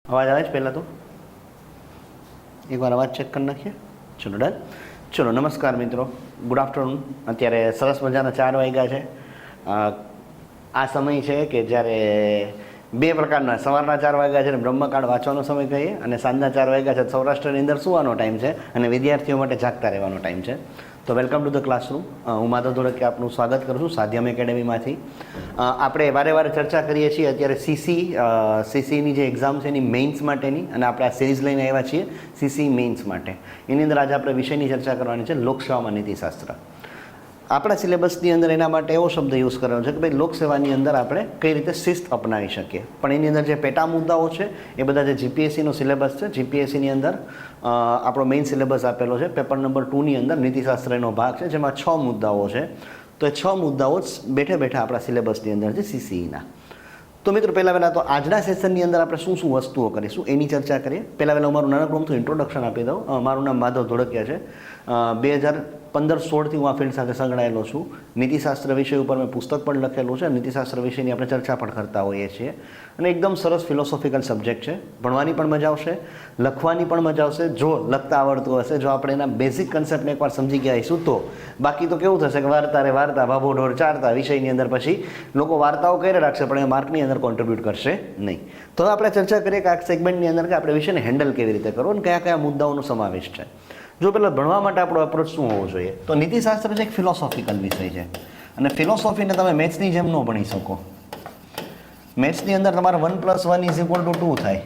અવાજ આવે છે પહેલાં તો એકવાર અવાજ ચેક કરી નાખીએ. ચલો ડન. ચલો નમસ્કાર મિત્રો, ગુડ આફ્ટરનૂન. અત્યારે સરસ મજાના 4 વાગ્યા છે. આ સમય છે કે જ્યારે બે પ્રકારના, સવારના 4 વાગ્યા છે ને બ્રહ્મકાળ વાંચવાનો સમય કહીએ, અને સાંજના 4 વાગ્યા છે સૌરાષ્ટ્રની અંદર સુવાનો ટાઈમ છે અને વિદ્યાર્થીઓ માટે જાગતા રહેવાનો ટાઈમ છે. તો વેલકમ ટુ ધ ક્લાસરૂમ. હું માધવ ધોળકિયા આપનું સ્વાગત કરું છું સાધ્યમ એકેડેમીમાંથી. આપણે વારે વારે ચર્ચા કરીએ છીએ અત્યારે સીસીની જે એક્ઝામ છે એની મેઇન્સ માટેની, અને આપણે આ સિરીઝ લઈને આવ્યા છીએ સીસી મેઇન્સ માટે. એની અંદર આજે આપણે વિષયની ચર્ચા કરવાની છે લોકસેવામાં નીતિશાસ્ત્ર. આપણા સિલેબસની અંદર એના માટે એવો શબ્દ યુઝ કર્યો છે કે ભાઈ લોકસેવાની અંદર આપણે કઈ રીતે શિસ્ત અપનાવી શકીએ. પણ એની અંદર જે પેટા મુદ્દાઓ છે એ બધા જે જીપીએસસીનો સિલેબસ છે, જીપીએસસીની અંદર આપણો મેઇન સિલેબસ આપેલો છે પેપર નંબર 2ની અંદર નીતિશાસ્ત્રનો ભાગ છે, જેમાં 6 મુદ્દાઓ છે. તો એ 6 મુદ્દાઓ જ બેઠે બેઠા આપણા સિલેબસની અંદર છે સીસીઈના. તો મિત્રો પહેલાં તો આજના સેશનની અંદર આપણે શું શું વસ્તુઓ કરીશું એની ચર્ચા કરીએ. પહેલાં મારું નાનકડું અમથું ઇન્ટ્રોડક્શન આપી દઉં. મારું નામ માધવ ધોળકિયા છે. 2015-16થી હું આ ફિલ્ડ સાથે સંકળાયેલો છું. નીતિશાસ્ત્ર વિષય ઉપર મેં પુસ્તક પણ લખેલું છે. નીતિશાસ્ત્ર વિષયની આપણે ચર્ચા પણ કરતા હોઈએ છીએ. અને એકદમ સરસ ફિલોસોફિકલ સબ્જેક્ટ છે. ભણવાની પણ મજા આવશે, લખવાની પણ મજા આવશે જો લખતા આવડતું હશે. જો આપણે એના બેઝિક કન્સેપ્ટને એકવાર સમજી ગયા હશું તો. બાકી તો કેવું થશે કે વાર્તા ભાભો ઢોર ચારતા વિષયની અંદર પછી લોકો વાર્તાઓ કરી રાખશે પણ એ માર્કની અંદર કોન્ટ્રીબ્યુટ કરશે નહીં. તો આપણે ચર્ચા કરીએ કે આ સેગમેન્ટની અંદર કે આપણે વિષયને હેન્ડલ કેવી રીતે કરવો અને કયા કયા મુદ્દાઓનો સમાવેશ છે. જો પહેલાં ભણવા માટે આપણો અપ્રોચ શું હોવો જોઈએ, તો નીતિશાસ્ત્ર છે એક ફિલોસોફિકલ વિષય છે. અને ફિલોસોફીને તમે મેથ્સની જેમ ન ભણી શકો. મેથ્સની અંદર તમારે 1 + 1 = 2 થાય.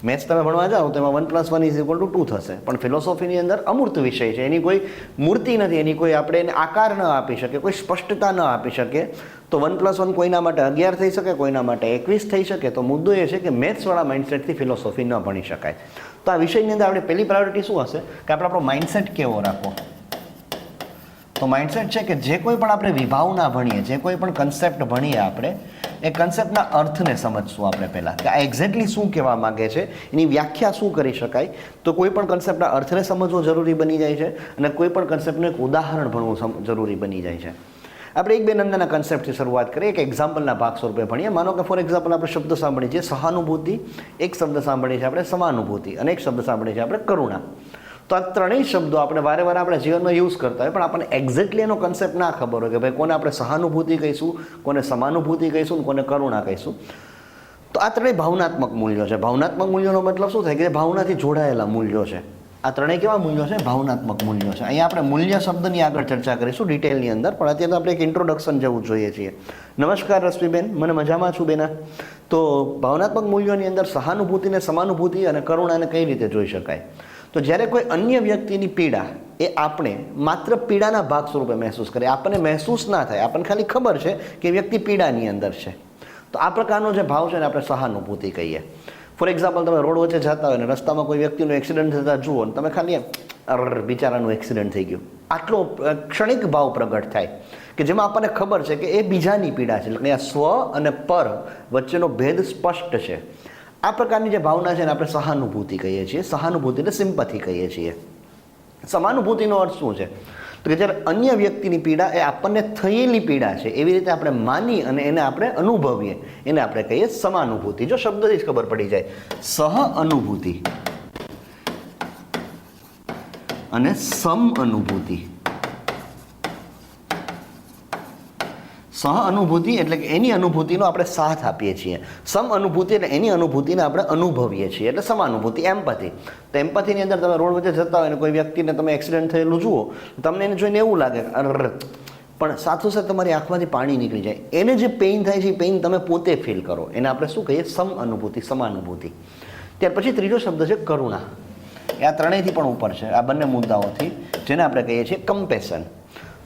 મેથ્સ તમે ભણવા જાઓ તો એમાં 1 + 1 = 2 થશે. પણ ફિલોસોફીની અંદર અમૂર્ત વિષય છે, એની કોઈ મૂર્તિ નથી, એની કોઈ આપણે એને આકાર ન આપી શકીએ, કોઈ સ્પષ્ટતા ન આપી શકીએ. તો 1 + 1 કોઈના માટે 11 થઈ શકે, કોઈના માટે 21 થઈ શકે. તો મુદ્દો એ છે કે મેથ્સવાળા માઇન્ડસેટથી ફિલોસોફી ન ભણી શકાય. તો આ વિષયની અંદર આપણે પહેલી પ્રાયોરિટી શું હશે કે આપણે આપણો માઇન્ડસેટ કેવો રાખવો. તો માઇન્ડસેટ છે કે જે કોઈ પણ આપણે વિભાવના ભણીએ, જે કોઈ પણ કન્સેપ્ટ ભણીએ, આપણે એ કન્સેપ્ટના અર્થને સમજશું. આપણે પહેલાં કે આ એક્ઝેક્ટલી શું કહેવા માગે છે, એની વ્યાખ્યા શું કરી શકાય. તો કોઈ પણ કન્સેપ્ટના અર્થને સમજવો જરૂરી બની જાય છે, અને કોઈ પણ કન્સેપ્ટનું એક ઉદાહરણ ભણવું જરૂરી બની જાય છે. આપણે એક બે નાના કન્સેપ્ટથી શરૂઆત કરીએ, એક એક્ઝામ્પલના ભાગ સ્વરૂપે ભણીએ. માનો કે ફોર એક્ઝામ્પલ આપણે શબ્દ સાંભળીએ છીએ સહાનુભૂતિ, એક શબ્દ સાંભળીએ છીએ આપણે સમાનુભૂતિ, અને એક શબ્દ સાંભળીએ છીએ આપણે કરુણા. તો આ ત્રણેય શબ્દો આપણે વારે વારે આપણા જીવનમાં યુઝ કરતા હોય, પણ આપણને એક્ઝેક્ટલી એનો કન્સેપ્ટ ના ખબર હોય કે ભાઈ કોને આપણે સહાનુભૂતિ કહીશું, કોને સમાનુભૂતિ કહીશું, અને કોને કરુણા કહીશું. તો આ ત્રણેય ભાવનાત્મક મૂલ્યો છે. ભાવનાત્મક મૂલ્યોનો મતલબ શું થાય કે ભાવનાથી જોડાયેલા મૂલ્યો છે. આ ત્રણેય કેવા મૂલ્યો છે? ભાવનાત્મક મૂલ્યો છે. અહીંયા આપણે મૂલ્ય શબ્દની આગળ ચર્ચા કરીશું ડિટેલની અંદર, પણ અત્યારે આપણે એક ઇન્ટ્રોડક્શન જેવું જોઈએ છીએ. નમસ્કાર રશ્મિબેન, મને મજામાં છું બેના. તો ભાવનાત્મક મૂલ્યોની અંદર સહાનુભૂતિને, સમાનુભૂતિ અને કરુણાને કઈ રીતે જોઈ શકાય? તો જ્યારે કોઈ અન્ય વ્યક્તિની પીડા એ આપણે માત્ર પીડાના ભાગ સ્વરૂપે મહેસૂસ કરીએ, આપણને મહેસૂસ ના થાય, આપણને ખાલી ખબર છે કે વ્યક્તિ પીડાની અંદર છે, તો આ પ્રકારનો જે ભાવ છે ને આપણે સહાનુભૂતિ કહીએ. ફોર એક્ઝામ્પલ, તમે રોડ વચ્ચે જતા હોય અને રસ્તામાં કોઈ વ્યક્તિનું એક્સિડન્ટ થતાં જુઓ, તમે ખાલી બિચારાનું એક્સિડન્ટ થઈ ગયું, આટલો ક્ષણિક ભાવ પ્રગટ થાય કે જેમાં આપણને ખબર છે કે એ બીજાની પીડા છે. એટલે આ સ્વ અને પર વચ્ચેનો ભેદ સ્પષ્ટ છે. આ પ્રકારની જે ભાવના છે ને આપણે સહાનુભૂતિ કહીએ છીએ. સહાનુભૂતિને સિમ્પથી કહીએ છીએ. સમાનુભૂતિનો અર્થ શું છે? તો કે જ્યારે અન્ય વ્યક્તિની પીડા એ આપણને થયેલી પીડા છે એવી રીતે આપણે માની અને એને આપણે અનુભવીએ, એને આપણે કહીએ સમાનુભૂતિ. જો શબ્દથી જ ખબર પડી જાય, સહ અનુભૂતિ અને સમ અનુભૂતિ. સહ અનુભૂતિ એટલે કે એની અનુભૂતિનો આપણે સાથ આપીએ છીએ. સમ અનુભૂતિ એટલે એની અનુભૂતિને આપણે અનુભવીએ છીએ, એટલે સમાનુભૂતિ, એમ્પથી. તો એમ્પથીની અંદર તમે રોડ વચ્ચે જતા હોય અને કોઈ વ્યક્તિને તમે એક્સિડન્ટ થયેલું જુઓ, તમને એને જોઈને એવું લાગે પણ સાથોસાથ તમારી આંખમાંથી પાણી નીકળી જાય. એને જે પેઇન થાય છે એ પેઇન તમે પોતે ફીલ કરો, એને આપણે શું કહીએ? સમ અનુભૂતિ, સમાનુભૂતિ. ત્યાર પછી ત્રીજો શબ્દ છે કરુણા. એ આ ત્રણેયથી પણ ઉપર છે, આ બંને મુદ્દાઓથી, જેને આપણે કહીએ છીએ કમ્પેશન.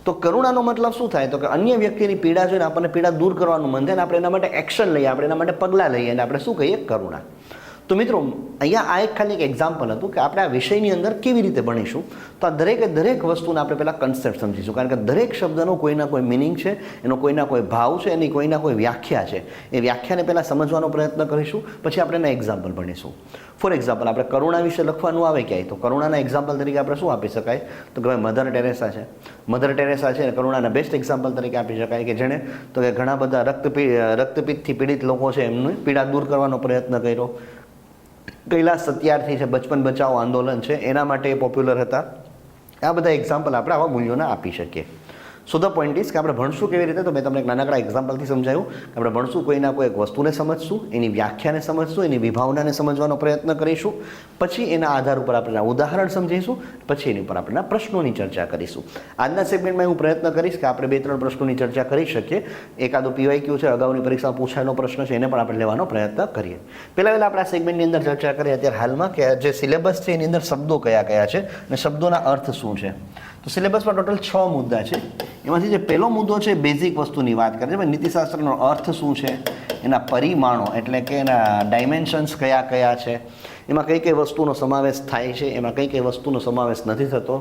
તો કરુણાનો મતલબ શું થાય? તો કે અન્ય વ્યક્તિની પીડા જોઈને આપણને પીડા દૂર કરવાનું મન થાય ને આપણે એના માટે એક્શન લઈએ, આપણે એના માટે પગલાં લઈએ, અને આપણે શું કહીએ? કરુણા. તો મિત્રો અહીંયા આ એક ખાલી એક એક્ઝામ્પલ હતું કે આપણે આ વિષયની અંદર કેવી રીતે ભણીશું. તો આ દરેક વસ્તુને આપણે પહેલાં કન્સેપ્ટ સમજીશું, કારણ કે દરેક શબ્દનો કોઈના કોઈ મિનિંગ છે, એનો કોઈના કોઈ ભાવ છે, એની કોઈના કોઈ વ્યાખ્યા છે. એ વ્યાખ્યાને પહેલાં સમજવાનો પ્રયત્ન કરીશું, પછી આપણે એના એક્ઝામ્પલ ભણીશું. ફોર એક્ઝામ્પલ આપણે કરુણા વિશે લખવાનું આવે ક્યાંય, તો કરુણાના એક્ઝામ્પલ તરીકે આપણે શું આપી શકાય, તો કે ભાઈ મધર ટેરેસા છે. મધર ટેરેસા છે કરુણાના બેસ્ટ એક્ઝામ્પલ તરીકે આપી શકાય કે જેણે તો કે ઘણા બધા રક્તપિત્તથી પીડિત લોકો છે એમની પીડા દૂર કરવાનો પ્રયત્ન કર્યો. કૈલાસ સત્યાર્થી છે, બચપન બચાવો આંદોલન છે, એના માટે એ પોપ્યુલર હતા. આ બધા એક્ઝામ્પલ આપણે આવા મૂલ્યોના આપી શકીએ. સો ધ પોઈન્ટ ઇઝ કે આપણે ભણશું કેવી રીતે, તો મેં તમને એક નાનકડા એક્ઝામ્પલથી સમજાવ્યું કે આપણે ભણશું કોઈના કોઈ એક વસ્તુને સમજશું, એની વ્યાખ્યાને સમજશું, એની વિભાવનાને સમજવાનો પ્રયત્ન કરીશું, પછી એના આધાર ઉપર આપણે ઉદાહરણ સમજીશું, પછી એની ઉપર આપણે પ્રશ્નોની ચર્ચા કરીશું. આજના સેગમેન્ટમાં હું પ્રયત્ન કરીશ કે આપણે 2-3 પ્રશ્નોની ચર્ચા કરી શકીએ. એકાદો PYQ છે, અગાઉની પરીક્ષામાં પૂછાયેલો પ્રશ્ન છે, એને પણ આપણે લેવાનો પ્રયત્ન કરીએ. પહેલાં આપણે આ સેગમેન્ટની અંદર ચર્ચા કરીએ અત્યારે હાલમાં કે જે સિલેબસ છે એની અંદર શબ્દો કયા કયા છે અને શબ્દોના અર્થ શું છે. તો સિલેબસમાં ટોટલ 6 મુદ્દા છે. એમાંથી જે પહેલો મુદ્દો છે બેઝિક વસ્તુની વાત કરે છે, નીતિશાસ્ત્રનો અર્થ શું છે, એના પરિમાણો એટલે કે એના ડાયમેન્શન્સ કયા કયા છે, એમાં કઈ કઈ વસ્તુનો સમાવેશ થાય છે, એમાં કઈ કઈ વસ્તુનો સમાવેશ નથી થતો,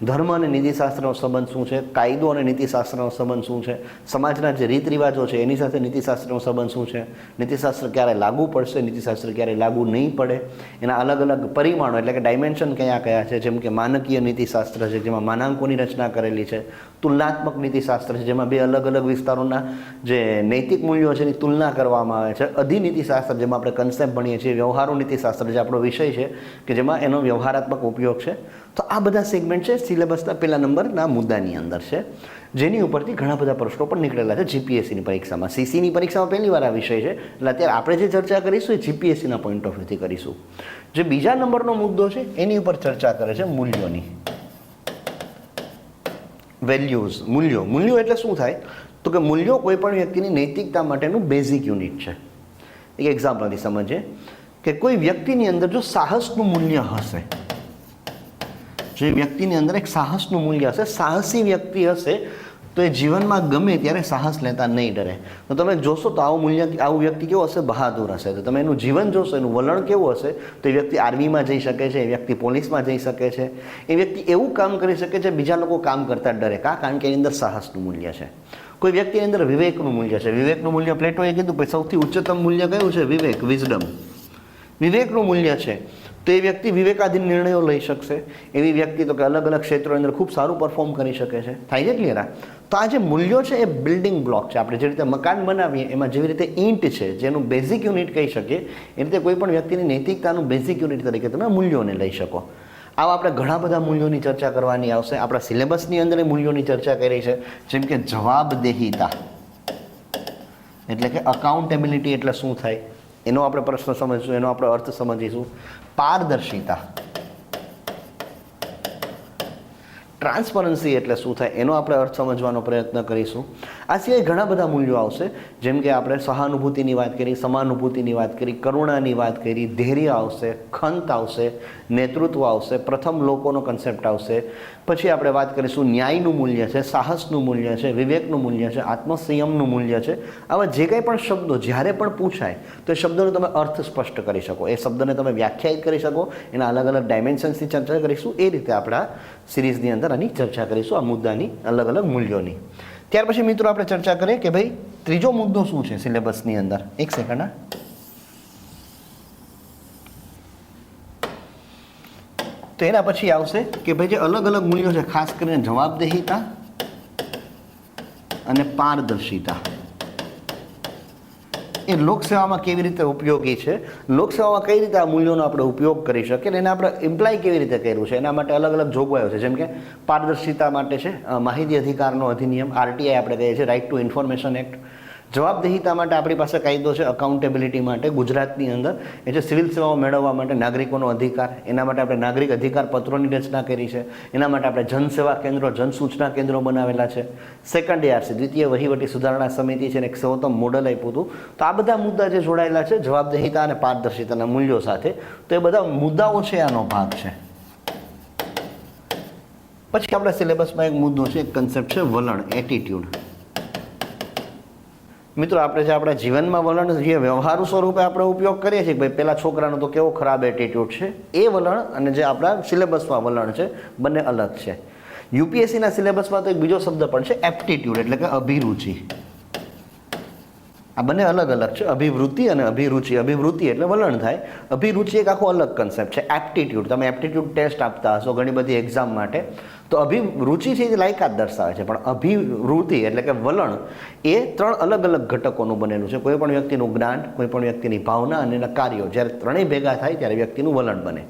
ધર્મ અને નીતિશાસ્ત્રનો સંબંધ શું છે, કાયદો અને નીતિશાસ્ત્રનો સંબંધ શું છે, સમાજના જે રીત રિવાજો છે એની સાથે નીતિશાસ્ત્રનો સંબંધ શું છે, નીતિશાસ્ત્ર ક્યારે લાગુ પડશે, નીતિશાસ્ત્ર ક્યારે લાગુ નહીં પડે, એના અલગ અલગ પરિમાણો એટલે કે ડાયમેન્શન કયા કયા છે, જેમ કે માનકીય નીતિશાસ્ત્ર છે જેમાં માનાંકોની રચના કરેલી છે, તુલનાત્મક નીતિશાસ્ત્ર છે જેમાં બે અલગ અલગ વિસ્તારોના જે નૈતિક મૂલ્યો છે એની તુલના કરવામાં આવે છે, અધિનીતિશાસ્ત્ર જેમાં આપણે કન્સેપ્ટ ભણીએ છીએ, વ્યવહારુ નીતિશાસ્ત્ર જે આપણો વિષય છે કે જેમાં એનો વ્યવહારાત્મક ઉપયોગ છે. તો આ બધા સેગમેન્ટ છે સિલેબસના પહેલા નંબરના મુદ્દાની અંદર છે, જેની ઉપરથી ઘણા બધા પ્રશ્નો પણ નીકળેલા છે જીપીએસસીની પરીક્ષામાં. સીસીની પરીક્ષામાં પહેલી વાર આ વિષય છે, એટલે અત્યારે આપણે જે ચર્ચા કરીશું એ જીપીએસસીના પોઈન્ટ ઓફ વ્યૂથી કરીશું. જે બીજા નંબરનો મુદ્દો છે એની ઉપર ચર્ચા કરે છે મૂલ્યોની. વેલ્યુઝ, મૂલ્યો એટલે શું થાય, તો કે મૂલ્યો કોઈ પણ વ્યક્તિની નૈતિકતા માટેનું બેઝિક યુનિટ છે. એક એક્ઝામ્પલથી સમજીએ કે કોઈ વ્યક્તિની અંદર જો સાહસનું મૂલ્ય હશે, જે વ્યક્તિની અંદર એક સાહસનું મૂલ્ય હશે, સાહસી વ્યક્તિ હશે, તો એ જીવનમાં ગમે ત્યારે સાહસ લેતા નહીં ડરે. તો તમે જોશો તો આવું વ્યક્તિ કેવો હશે, બહાદુર હશે. તો તમે એનું જીવન જોશો, એનું વલણ કેવું હશે, તો એ વ્યક્તિ આર્મીમાં જઈ શકે છે, એ વ્યક્તિ પોલીસમાં જઈ શકે છે, એ વ્યક્તિ એવું કામ કરી શકે છે બીજા લોકો કામ કરતા ડરે. કારણ કે એની અંદર સાહસનું મૂલ્ય છે. કોઈ વ્યક્તિની અંદર વિવેકનું મૂલ્ય છે. વિવેકનું મૂલ્ય પ્લેટોએ કીધું કે સૌથી ઉચ્ચતમ મૂલ્ય કયું છે, વિવેક, વિઝડમ. વિવેકનું મૂલ્ય છે તો એ વ્યક્તિ વિવેકાધીન નિર્ણયો લઈ શકશે. એવી વ્યક્તિ તો કે અલગ અલગ ક્ષેત્રોની અંદર ખૂબ સારું પરફોર્મ કરી શકે છે. થાય છે ક્લિયર? તો આ જે મૂલ્યો છે એ બિલ્ડિંગ બ્લોક છે. આપણે જે રીતે મકાન બનાવીએ એમાં જેવી રીતે ઈંટ છે જેનું બેઝિક યુનિટ કહી શકીએ, એ રીતે કોઈ પણ વ્યક્તિની નૈતિકતાનું બેઝિક યુનિટ તરીકે તમે મૂલ્યોને લઈ શકો. આવા આપણે ઘણા બધા મૂલ્યોની ચર્ચા કરવાની આવશે. આપણા સિલેબસની અંદર એ મૂલ્યોની ચર્ચા કરી છે, જેમ કે જવાબદેહિતા એટલે કે અકાઉન્ટેબિલિટી એટલે શું થાય એનો આપણે પ્રશ્ન સમજીશું, એનો આપણે અર્થ સમજીશું. પારદર્શિતા, ટ્રાન્સપરન્સી એટલે શું થાય એનો આપણે અર્થ સમજવાનો પ્રયત્ન કરીશું. આ સિવાય ઘણા બધા મૂલ્યો આવશે, જેમ કે આપણે સહાનુભૂતિની વાત કરી, સમાનુભૂતિની વાત કરી, કરુણાની વાત કરી, ધૈર્ય આવશે, ખંત આવશે, નેતૃત્વ આવશે, પ્રથમ લોકોનો કન્સેપ્ટ આવશે. પછી આપણે વાત કરીશું ન્યાયનું મૂલ્ય છે, સાહસનું મૂલ્ય છે, વિવેકનું મૂલ્ય છે, આત્મસંયમનું મૂલ્ય છે. આવા જે કંઈ પણ શબ્દો જ્યારે પણ પૂછાય તો એ શબ્દોનો તમે અર્થ સ્પષ્ટ કરી શકો, એ શબ્દને તમે વ્યાખ્યાયિત કરી શકો, એના અલગ અલગ ડાયમેન્શન્સની ચર્ચા કરીશું. એ રીતે આપણા સિરીઝની અંદર આની ચર્ચા કરીશું, આ મુદ્દાની અલગ અલગ મૂલ્યોની. ત્યાર પછી મિત્રો આપણે ચર્ચા કરીએ કે ભાઈ ત્રીજો મુદ્દો શું છે સિલેબસની અંદર. એક સેકન્ડ. તો એના પછી આવશે કે ભાઈ જે અલગ અલગ મૂલ્યો છે, ખાસ કરીને જવાબદેહિતા અને પારદર્શિતા, એ લોકસેવામાં કેવી રીતે ઉપયોગી છે, લોકસેવામાં કઈ રીતે આ મૂલ્યોનો આપણે ઉપયોગ કરી શકીએ અને એને આપણે ઇમ્પ્લાય કેવી રીતે કર્યું છે, એના માટે અલગ અલગ જોગવાઈઓ છે. જેમ કે પારદર્શિતા માટે છે માહિતી અધિકારનો અધિનિયમ, RTI આપણે કહીએ છીએ, રાઇટ ટુ ઇન્ફોર્મેશન એક્ટ. જવાબદેહિતા માટે આપણી પાસે કાયદો છે અકાઉન્ટેબિલિટી માટે ગુજરાતની અંદર, એ છે સિવિલ સેવાઓ મેળવવા માટે નાગરિકોનો અધિકાર. એના માટે આપણે નાગરિક અધિકાર પત્રોની રચના કરી છે. એના માટે આપણે જનસેવા કેન્દ્રો, જનસૂચના કેન્દ્રો બનાવેલા છે. સેકન્ડ ARC દ્વિતીય વહીવટી સુધારણા સમિતિ છે, એક સર્વોત્તમ મોડલ આપ્યું હતું. તો આ બધા મુદ્દા જે જોડાયેલા છે જવાબદેહિતા અને પારદર્શિતાના મૂલ્યો સાથે, તો એ બધા મુદ્દાઓ છે, આનો ભાગ છે. પછી આપણા સિલેબસમાં એક મુદ્દો છે, એક કન્સેપ્ટ છે વલણ, એટીટ્યુડ. મિત્રો આપણે જે આપણા જીવનમાં વલણ જે વ્યવહારુ સ્વરૂપે આપણે ઉપયોગ કરીએ છીએ ભાઈ પેલા છોકરાનો તો કેવો ખરાબ એટીટ્યૂડ છે, એ વલણ અને જે આપણા સિલેબસમાં વલણ છે બંને અલગ છે. યુપીએસસીના સિલેબસમાં તો એક બીજો શબ્દ પણ છે એપ્ટિટ્યૂડ, એટલે કે અભિરુચિ. આ બંને અલગ અલગ છે, અભિવૃત્તિ અને અભિરુચિ. અભિવૃત્તિ એટલે વલણ થાય, અભિરુચિ એક આખો અલગ કન્સેપ્ટ છે. એપ્ટિટ્યૂડ, તમે એપ્ટિટ્યૂડ ટેસ્ટ આપતા હશો ઘણી બધી એક્ઝામ માટે, તો અભિરુચિ છે એ લાયકાત દર્શાવે છે, પણ અભિવૃત્તિ એટલે કે વલણ એ 3 અલગ અલગ ઘટકોનું બનેલું છે. કોઈ પણ વ્યક્તિનું જ્ઞાન, કોઈ પણ વ્યક્તિની ભાવના અને એના કાર્યો, જ્યારે ત્રણેય ભેગા થાય ત્યારે વ્યક્તિનું વલણ બને.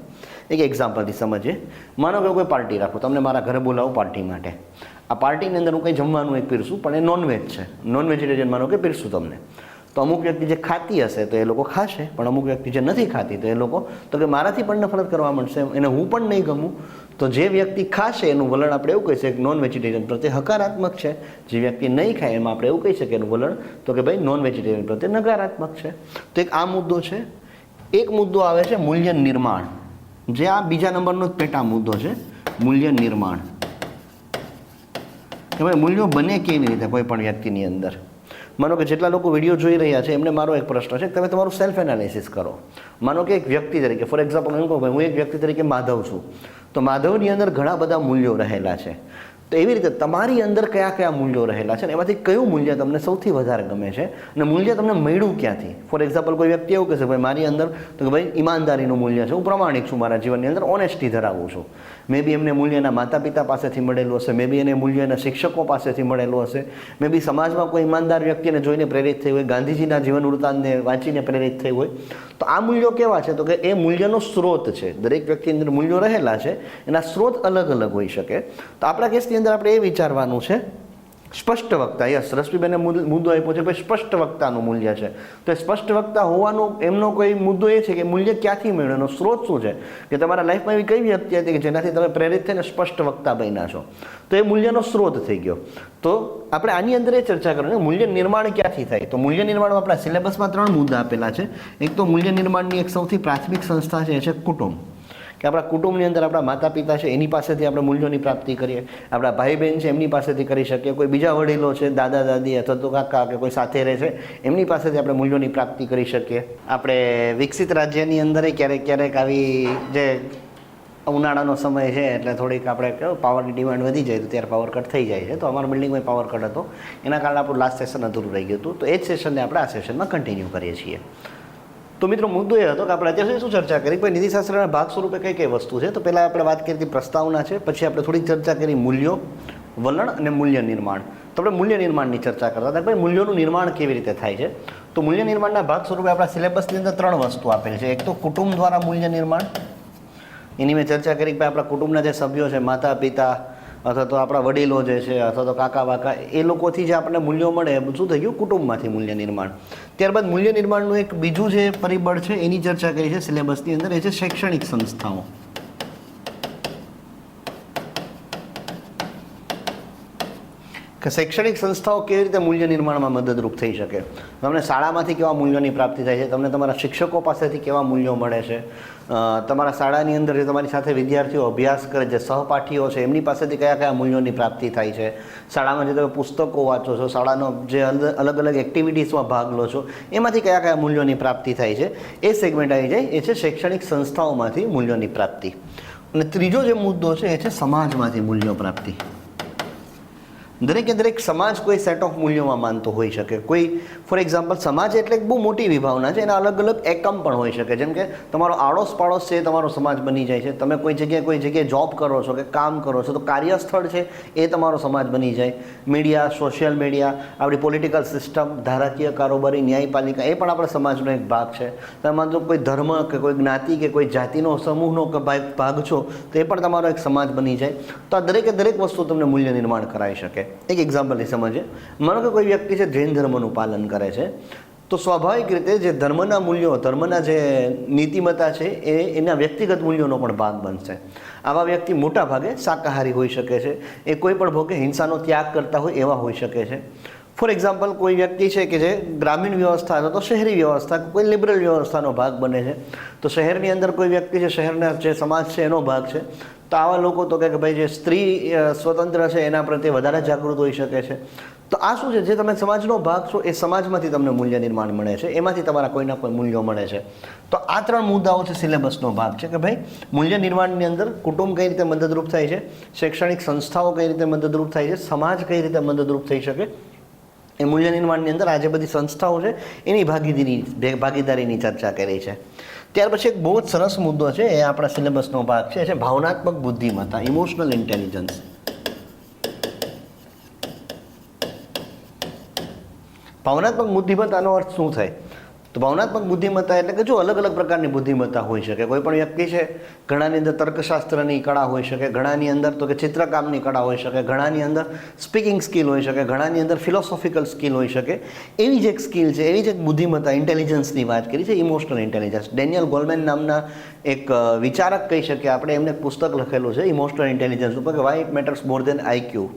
એક એક્ઝામ્પલથી સમજીએ. માનો કે કોઈ પાર્ટી રાખો, તમને મારા ઘરે બોલાવો પાર્ટી માટે. આ પાર્ટીની અંદર હું કંઈ જમવાનું એક પીરસું, પણ એ નોનવેજ છે, નોન વેજીટેરિયન માનો કે પીરસું તમને. તો અમુક વ્યક્તિ જે ખાતી હશે તો એ લોકો ખાશે, પણ અમુક વ્યક્તિ જે નથી ખાતી તો એ લોકો તો કે મારાથી પણ નફરત કરવા માંડશે, એને હું પણ નહીં ગમું. તો જે વ્યક્તિ ખાશે એનું વલણ આપણે એવું કહી શકીએ કે નોન વેજીટેરિયન પ્રત્યે હકારાત્મક છે. જે વ્યક્તિ નહીં ખાય એમાં આપણે એવું કહી શકીએ એનું વલણ તો કે ભાઈ નોન વેજીટેરિયન પ્રત્યે નકારાત્મક છે. તો એક આ મુદ્દો છે. એક મુદ્દો આવે છે મૂલ્ય નિર્માણ, જે આ બીજા નંબરનો જ પેટા મુદ્દો છે, મૂલ્ય નિર્માણ. કે ભાઈ મૂલ્યો બને કેવી રીતે કોઈ પણ વ્યક્તિની અંદર. માનો કે જેટલા લોકો વિડીયો જોઈ રહ્યા છે એમને મારો એક પ્રશ્ન છે, તમે તમારું સેલ્ફ એનાલિસિસ કરો. માનો કે એક વ્યક્તિ તરીકે, ફોર એક્ઝામ્પલ હું કહું ભાઈ હું એક વ્યક્તિ તરીકે માધવ છું, તો માધવની અંદર ઘણા બધા મૂલ્યો રહેલા છે. તો એવી રીતે તમારી અંદર કયા કયા મૂલ્યો રહેલા છે, એમાંથી કયું મૂલ્ય તમને સૌથી વધારે ગમે છે અને મૂલ્ય તમને મળ્યું ક્યાંથી. ફોર એક્ઝામ્પલ કોઈ વ્યક્તિ એવું કહેશે ભાઈ મારી અંદર તો કે ભાઈ ઈમાનદારીનું મૂલ્ય છે, હું પ્રમાણિક છું, મારા જીવનની અંદર ઓનેસ્ટી ધરાવું છું. મે બી એમને મૂલ્ય એના માતા પિતા પાસેથી મળેલું હશે, મે બી એને મૂલ્ય એના શિક્ષકો પાસેથી મળેલું હશે, મે બી સમાજમાં કોઈ ઈમાનદાર વ્યક્તિને જોઈને પ્રેરિત થઈ હોય, ગાંધીજીના જીવન વૃત્તાંતને વાંચીને પ્રેરિત થઈ હોય. તો આ મૂલ્યો કેવા છે તો કે એ મૂલ્યનો સ્ત્રોત છે. દરેક વ્યક્તિની અંદર મૂલ્યો રહેલા છે, એના સ્ત્રોત અલગ અલગ હોઈ શકે. તો આપણા કેસની અંદર આપણે એ વિચારવાનું છે સ્પષ્ટ વક્તા. યસ, રશ્મિબેને મુદ્દો આપ્યો છે ભાઈ સ્પષ્ટ વક્તાનું મૂલ્ય છે. તો એ સ્પષ્ટ વક્તા હોવાનો એમનો કોઈ મુદ્દો એ છે કે મૂલ્ય ક્યાંથી મળ્યો, એનો સ્ત્રોત શું છે, કે તમારા લાઈફમાં એવી કઈ વ્યક્તિ હતી કે જેનાથી તમે પ્રેરિત થઈને સ્પષ્ટ વક્તા બન્યા છો, તો એ મૂલ્યનો સ્ત્રોત થઈ ગયો. તો આપણે આની અંદર એ ચર્ચા કરવાની મૂલ્ય નિર્માણ ક્યાંથી થાય. તો મૂલ્ય નિર્માણમાં આપણા સિલેબસમાં 3 મુદ્દા આપેલા છે. એક તો મૂલ્ય નિર્માણની એક સૌથી પ્રાથમિક સંસ્થા છે, એ છે કુટુંબ. કે આપણા કુટુંબની અંદર આપણા માતા પિતા છે એની પાસેથી આપણે મૂલ્યોની પ્રાપ્તિ કરીએ, આપણા ભાઈ બહેન છે એમની પાસેથી કરી શકીએ, કોઈ બીજા વડીલો છે દાદા દાદી અથવા તો કાકા કે કોઈ સાથે રહે છે એમની પાસેથી આપણે મૂલ્યોની પ્રાપ્તિ કરી શકીએ. આપણે વિકસિત રાજ્યની અંદર ક્યારેક ક્યારેક આવી જે ઉનાળાનો સમય છે એટલે થોડીક આપણે કેવું પાવરની ડિમાન્ડ વધી જાય તો ત્યારે પાવર કટ થઈ જાય છે. તો અમારા બિલ્ડિંગમાં પાવર કટ હતો, એના કારણે આપણું લાસ્ટ સેશન અધૂરું રહી ગયું હતું. તો એ જ સેશનને આપણે આ સેશનમાં કન્ટિન્યુ કરીએ છીએ. તો મિત્રો મુદ્દો એ હતો કે આપણે અત્યાર સુધી શું ચર્ચા કરી, કોઈ નીતિશાસ્ત્રના ભાગ સ્વરૂપે કઈ કઈ વસ્તુ છે. તો પહેલાં આપણે વાત કરી હતી પ્રસ્તાવના છે, પછી આપણે થોડીક ચર્ચા કરી મૂલ્યો, વલણ અને મૂલ્ય નિર્માણ. તો આપણે મૂલ્ય નિર્માણની ચર્ચા કરતા હતા ભાઈ મૂલ્યોનું નિર્માણ કેવી રીતે થાય છે. તો મૂલ્ય નિર્માણના ભાગ સ્વરૂપે આપણા સિલેબસની અંદર 3 વસ્તુ આપેલી છે. એક તો કુટુંબ દ્વારા મૂલ્ય નિર્માણ, એની મેં ચર્ચા કરી કે આપણા કુટુંબના જે સભ્યો છે, માતા પિતા અથવા તો આપણા વડીલો જે છે અથવા તો કાકા વાકા, એ લોકોથી જે આપણને મૂલ્યો મળે એ શું થઈ ગયું, કુટુંબમાંથી મૂલ્ય નિર્માણ. ત્યારબાદ મૂલ્ય નિર્માણનું એક બીજું જે પરિબળ છે એની ચર્ચા કરી છે સિલેબસની અંદર, એ છે શૈક્ષણિક સંસ્થાઓ. કે શૈક્ષણિક સંસ્થાઓ કેવી રીતે મૂલ્ય નિર્માણમાં મદદરૂપ થઈ શકે. તમને શાળામાંથી કેવા મૂલ્યોની પ્રાપ્તિ થાય છે, તમને તમારા શિક્ષકો પાસેથી કેવા મૂલ્યો મળે છે, તમારા શાળાની અંદર જે તમારી સાથે વિદ્યાર્થીઓ અભ્યાસ કરે, જે સહપાઠીઓ છે એમની પાસેથી કયા કયા મૂલ્યોની પ્રાપ્તિ થાય છે, શાળામાં જે તમે પુસ્તકો વાંચો છો, શાળાનો જે અલગ અલગ એક્ટિવિટીઝમાં ભાગ લો છો એમાંથી કયા કયા મૂલ્યોની પ્રાપ્તિ થાય છે, એ સેગમેન્ટ આવી જાય. એ છે શૈક્ષણિક સંસ્થાઓમાંથી મૂલ્યોની પ્રાપ્તિ. અને ત્રીજો જે મુદ્દો છે એ છે સમાજમાંથી મૂલ્યો પ્રાપ્તિ. દરેકે દરેક સમાજ કોઈ સેટ ઓફ મૂલ્યોમાં માનતો હોઈ શકે. કોઈ ફોર એક્ઝામ્પલ સમાજ એટલે એક બહુ મોટી વિભાવના છે, એના અલગ અલગ એકમ પણ હોઈ શકે. જેમ કે તમારો આડોશ પાડોશ છે એ તમારો સમાજ બની જાય છે. તમે કોઈ જગ્યાએ જોબ કરો છો કે કામ કરો છો તો કાર્યસ્થળ છે એ તમારો સમાજ બની જાય. મીડિયા, સોશિયલ મીડિયા, આપણી પોલિટિકલ સિસ્ટમ, ધારાકીય કારોબારી, ન્યાયપાલિકા એ પણ આપણા સમાજનો એક ભાગ છે. તમે માનો કોઈ ધર્મ કે કોઈ જ્ઞાતિ કે કોઈ જાતિનો સમૂહનો કે ભાગ છો તો એ પણ તમારો એક સમાજ બની જાય. તો આ દરેકે દરેક વસ્તુ તમને મૂલ્ય નિર્માણ કરાવી શકે. એક એક્ઝામ્પલથી સમજીએ. માનો કે કોઈ વ્યક્તિ છે જૈન ધર્મનું પાલન કરે છે, તો સ્વાભાવિક રીતે જે ધર્મના મૂલ્યો, ધર્મના જે નીતિમત્તા છે એ એના વ્યક્તિગત મૂલ્યોનો પણ ભાગ બનશે. આવા વ્યક્તિ મોટા ભાગે શાકાહારી હોઈ શકે છે, એ કોઈ પણ ભોગે હિંસાનો ત્યાગ કરતા હોય એવા હોઈ શકે છે. ફોર એક્ઝામ્પલ કોઈ વ્યક્તિ છે કે જે ગ્રામીણ વ્યવસ્થા અથવા તો શહેરી વ્યવસ્થા, કોઈ લિબરલ વ્યવસ્થાનો ભાગ બને છે. તો શહેરની અંદર કોઈ વ્યક્તિ છે, શહેરના જે સમાજ છે એનો ભાગ છે, તો આવા લોકો તો કે ભાઈ જે સ્ત્રી સ્વતંત્ર છે એના પ્રત્યે વધારે જાગૃત હોઈ શકે છે. તો આ શું છે, જે તમે સમાજનો ભાગ છો એ સમાજમાંથી તમને મૂલ્ય નિર્માણ મળે છે, એમાંથી તમારા કોઈના કોઈ મૂલ્યો મળે છે. તો આ 3 મુદ્દાઓ છે સિલેબસનો ભાગ છે કે ભાઈ મૂલ્ય નિર્માણની અંદર કુટુંબ કઈ રીતે મદદરૂપ થાય છે, શૈક્ષણિક સંસ્થાઓ કઈ રીતે મદદરૂપ થાય છે, સમાજ કઈ રીતે મદદરૂપ થઈ શકે. એ મૂલ્ય નિર્માણની અંદર આ જે બધી સંસ્થાઓ છે એની ભાગીદારીની ચર્ચા કરી છે. ત્યાર પછી એક બહુ જ સરસ મુદ્દો છે, એ આપણા સિલેબસનો ભાગ છે, એ છે ભાવનાત્મક બુદ્ધિમત્તા, ઇમોશનલ ઇન્ટેલિજન્સ. ભાવનાત્મક બુદ્ધિમત્તાનો અર્થ શું થાય? તો ભાવનાત્મક બુદ્ધિમત્તા એટલે કે જો અલગ અલગ પ્રકારની બુદ્ધિમત્તા હોઈ શકે. કોઈ પણ વ્યક્તિ છે, ઘણાની અંદર તર્કશાસ્ત્રની કળા હોઈ શકે, ઘણાની અંદર તો કે ચિત્રકામની કળા હોઈ શકે, ઘણાની અંદર સ્પીકિંગ સ્કિલ હોઈ શકે, ઘણાની અંદર ફિલોસોફિકલ સ્કિલ હોઈ શકે. એવી જ એક સ્કિલ છે, એવી જ એક બુદ્ધિમત્તા, ઇન્ટેલિજન્સની વાત કરી છે, ઇમોશનલ ઇન્ટેલિજન્સ. ડેનિયલ ગોલમેન નામના એક વિચારક કહી શકીએ આપણે, એમને એક પુસ્તક લખેલું છે ઇમોશનલ ઇન્ટેલિજન્સ ઉપર કે why it matters more than IQ.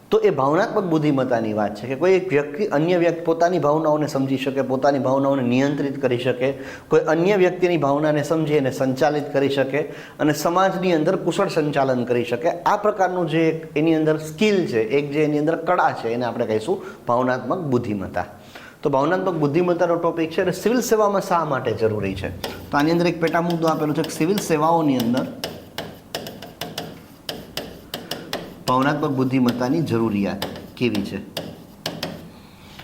તો એ ભાવનાત્મક બુદ્ધિમત્તાની વાત છે કે કોઈ એક વ્યક્તિ અન્ય વ્યક્તિ પોતાની ભાવનાઓને સમજી શકે, પોતાની ભાવનાઓને નિયંત્રિત કરી શકે, કોઈ અન્ય વ્યક્તિની ભાવનાને સમજી અને સંચાલિત કરી શકે અને સમાજની અંદર કુશળ સંચાલન કરી શકે. આ પ્રકારનું જે એની અંદર સ્કિલ છે, એક જે એની અંદર કળા છે, એને આપણે કહીશું ભાવનાત્મક બુદ્ધિમત્તા. તો ભાવનાત્મક બુદ્ધિમત્તાનો ટોપિક છે અને સિવિલ સેવામાં શા માટે જરૂરી છે? તો આની અંદર એક પેટા મુદ્દો આપેલો છે કે સિવિલ સેવાઓની અંદર ભાવનાત્મક બુદ્ધિમત્તાની જરૂરિયાત કેવી છે.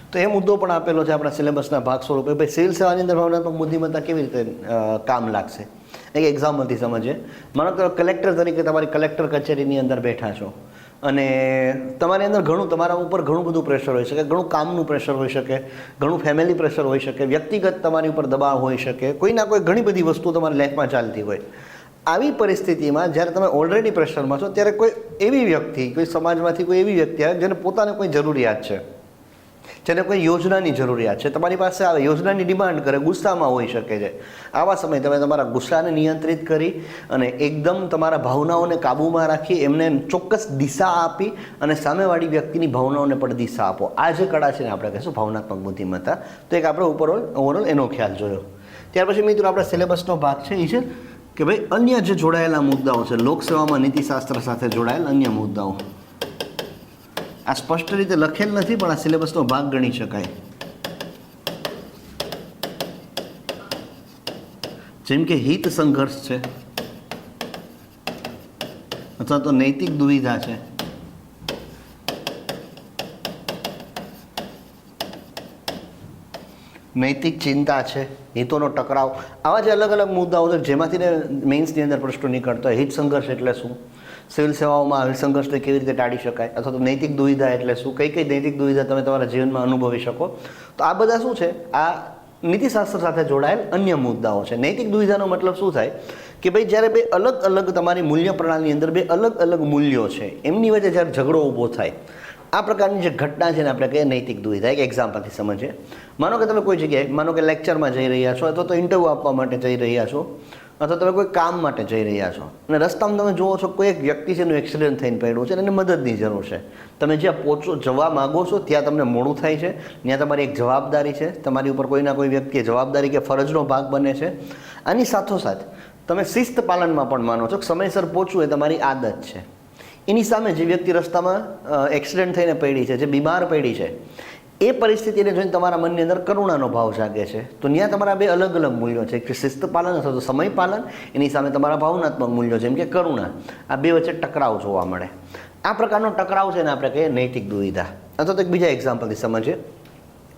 તો એ મુદ્દો પણ આપેલો છે આપણા સિલેબસના ભાગ સ્વરૂપે. ભાઈ સિવિલ સેવાની અંદર ભાવનાત્મક બુદ્ધિમત્તા કેવી રીતે કામ લાગશે? એક એક્ઝામ્પલથી સમજીએ. માનો કે કલેક્ટર તરીકે તમારી કલેક્ટર કચેરીની અંદર બેઠા છો અને તમારી અંદર તમારા ઉપર ઘણું બધું પ્રેશર હોઈ શકે, ઘણું કામનું પ્રેશર હોઈ શકે, ઘણું ફેમિલી પ્રેશર હોઈ શકે, વ્યક્તિગત તમારી ઉપર દબાવ હોઈ શકે, કોઈના કોઈ ઘણી બધી વસ્તુઓ તમારી લાઈફમાં ચાલતી હોય. આવી પરિસ્થિતિમાં જ્યારે તમે ઓલરેડી પ્રેશરમાં છો ત્યારે કોઈ એવી વ્યક્તિ, કોઈ સમાજમાંથી કોઈ એવી વ્યક્તિ આવે જેને પોતાને કોઈ જરૂરિયાત છે, જેને કોઈ યોજનાની જરૂરિયાત છે, તમારી પાસે આવે, યોજનાની ડિમાન્ડ કરે, ગુસ્સામાં હોઈ શકે છે. આવા સમયે તમે તમારા ગુસ્સાને નિયંત્રિત કરી અને એકદમ તમારા ભાવનાઓને કાબૂમાં રાખી એમને ચોક્કસ દિશા આપી અને સામેવાળી વ્યક્તિની ભાવનાઓને પણ દિશા આપો. આ જે કળા છે ને આપણે કહીશું ભાવનાત્મક બુદ્ધિમત્તા. તો એક આપણે ઓવરઓલ એનો ખ્યાલ જોયો. ત્યાર પછી મિત્રો આપણા સિલેબસનો ભાગ છે એ છે કે ભાઈ અન્ય જે જોડાયેલા મુદ્દાઓ છે, લોકસેવામાં નીતિશાસ્ત્ર સાથે જોડાયેલ અન્ય મુદ્દાઓ. આ સ્પષ્ટ રીતે લખેલ નથી પણ આ સિલેબસનો ભાગ ગણી શકાય. જેમ કે હિત સંઘર્ષ છે અથવા તો નૈતિક દુવિધા છે, નૈતિક ચિંતા છે, હિતોનો ટકરાવ. આવા જે અલગ અલગ મુદ્દાઓ છે જેમાંથી મેઇન્સની અંદર પ્રશ્નો નીકળતા હોય. હિત સંઘર્ષ એટલે શું? સિવિલ સેવાઓમાં આવેલ સંઘર્ષને કેવી રીતે ટાળી શકાય? અથવા તો નૈતિક દુવિધા એટલે શું? કઈ કઈ નૈતિક દુવિધા તમે તમારા જીવનમાં અનુભવી શકો? તો આ બધા શું છે? આ નીતિશાસ્ત્ર સાથે જોડાયેલ અન્ય મુદ્દાઓ છે. નૈતિક દુવિધાનો મતલબ શું થાય કે ભાઈ જ્યારે બે અલગ અલગ તમારી મૂલ્ય પ્રણાલીની અંદર બે અલગ અલગ મૂલ્યો છે, એમની વચ્ચે જ્યારે ઝઘડો ઊભો થાય, આ પ્રકારની જે ઘટના છે ને આપણે કહીએ નૈતિક દુવિધા. એક એક્ઝામ્પલથી સમજીએ. માનો કે તમે કોઈ જગ્યાએ, માનો કે લેક્ચરમાં જઈ રહ્યા છો અથવા તો ઇન્ટરવ્યૂ આપવા માટે જઈ રહ્યા છો અથવા તમે કોઈ કામ માટે જઈ રહ્યા છો અને રસ્તામાં તમે જુઓ છો કોઈ એક વ્યક્તિ છે એનું એક્સિડન્ટ થઈને પડ્યું છે અને એને મદદની જરૂર છે. તમે જ્યાં જવા માગો છો ત્યાં તમને મોડું થાય છે, ત્યાં તમારી એક જવાબદારી છે, તમારી ઉપર કોઈના કોઈ વ્યક્તિએ જવાબદારી કે ફરજનો ભાગ બને છે. આની સાથોસાથ તમે શિસ્ત પાલનમાં પણ માનો છો કે સમયસર પહોંચવું એ તમારી આદત છે. એની સામે જે વ્યક્તિ રસ્તામાં એક્સિડન્ટ થઈને પડી છે, જે બીમાર પડી છે, એ પરિસ્થિતિને જોઈને તમારા મનની અંદર કરુણાનો ભાવ જાગે છે. તો ત્યાં તમારા બે અલગ અલગ મૂલ્યો છે, એક શિસ્ત પાલન અથવા તો સમય પાલન, એની સામે તમારા ભાવનાત્મક મૂલ્યો જેમ કે કરુણા. આ બે વચ્ચે ટકરાવ જોવા મળે. આ પ્રકારનો ટકરાવ છે ને આપણે કહીએ નૈતિક દુવિધા. અથવા તો એક બીજા એક્ઝામ્પલથી સમજીએ.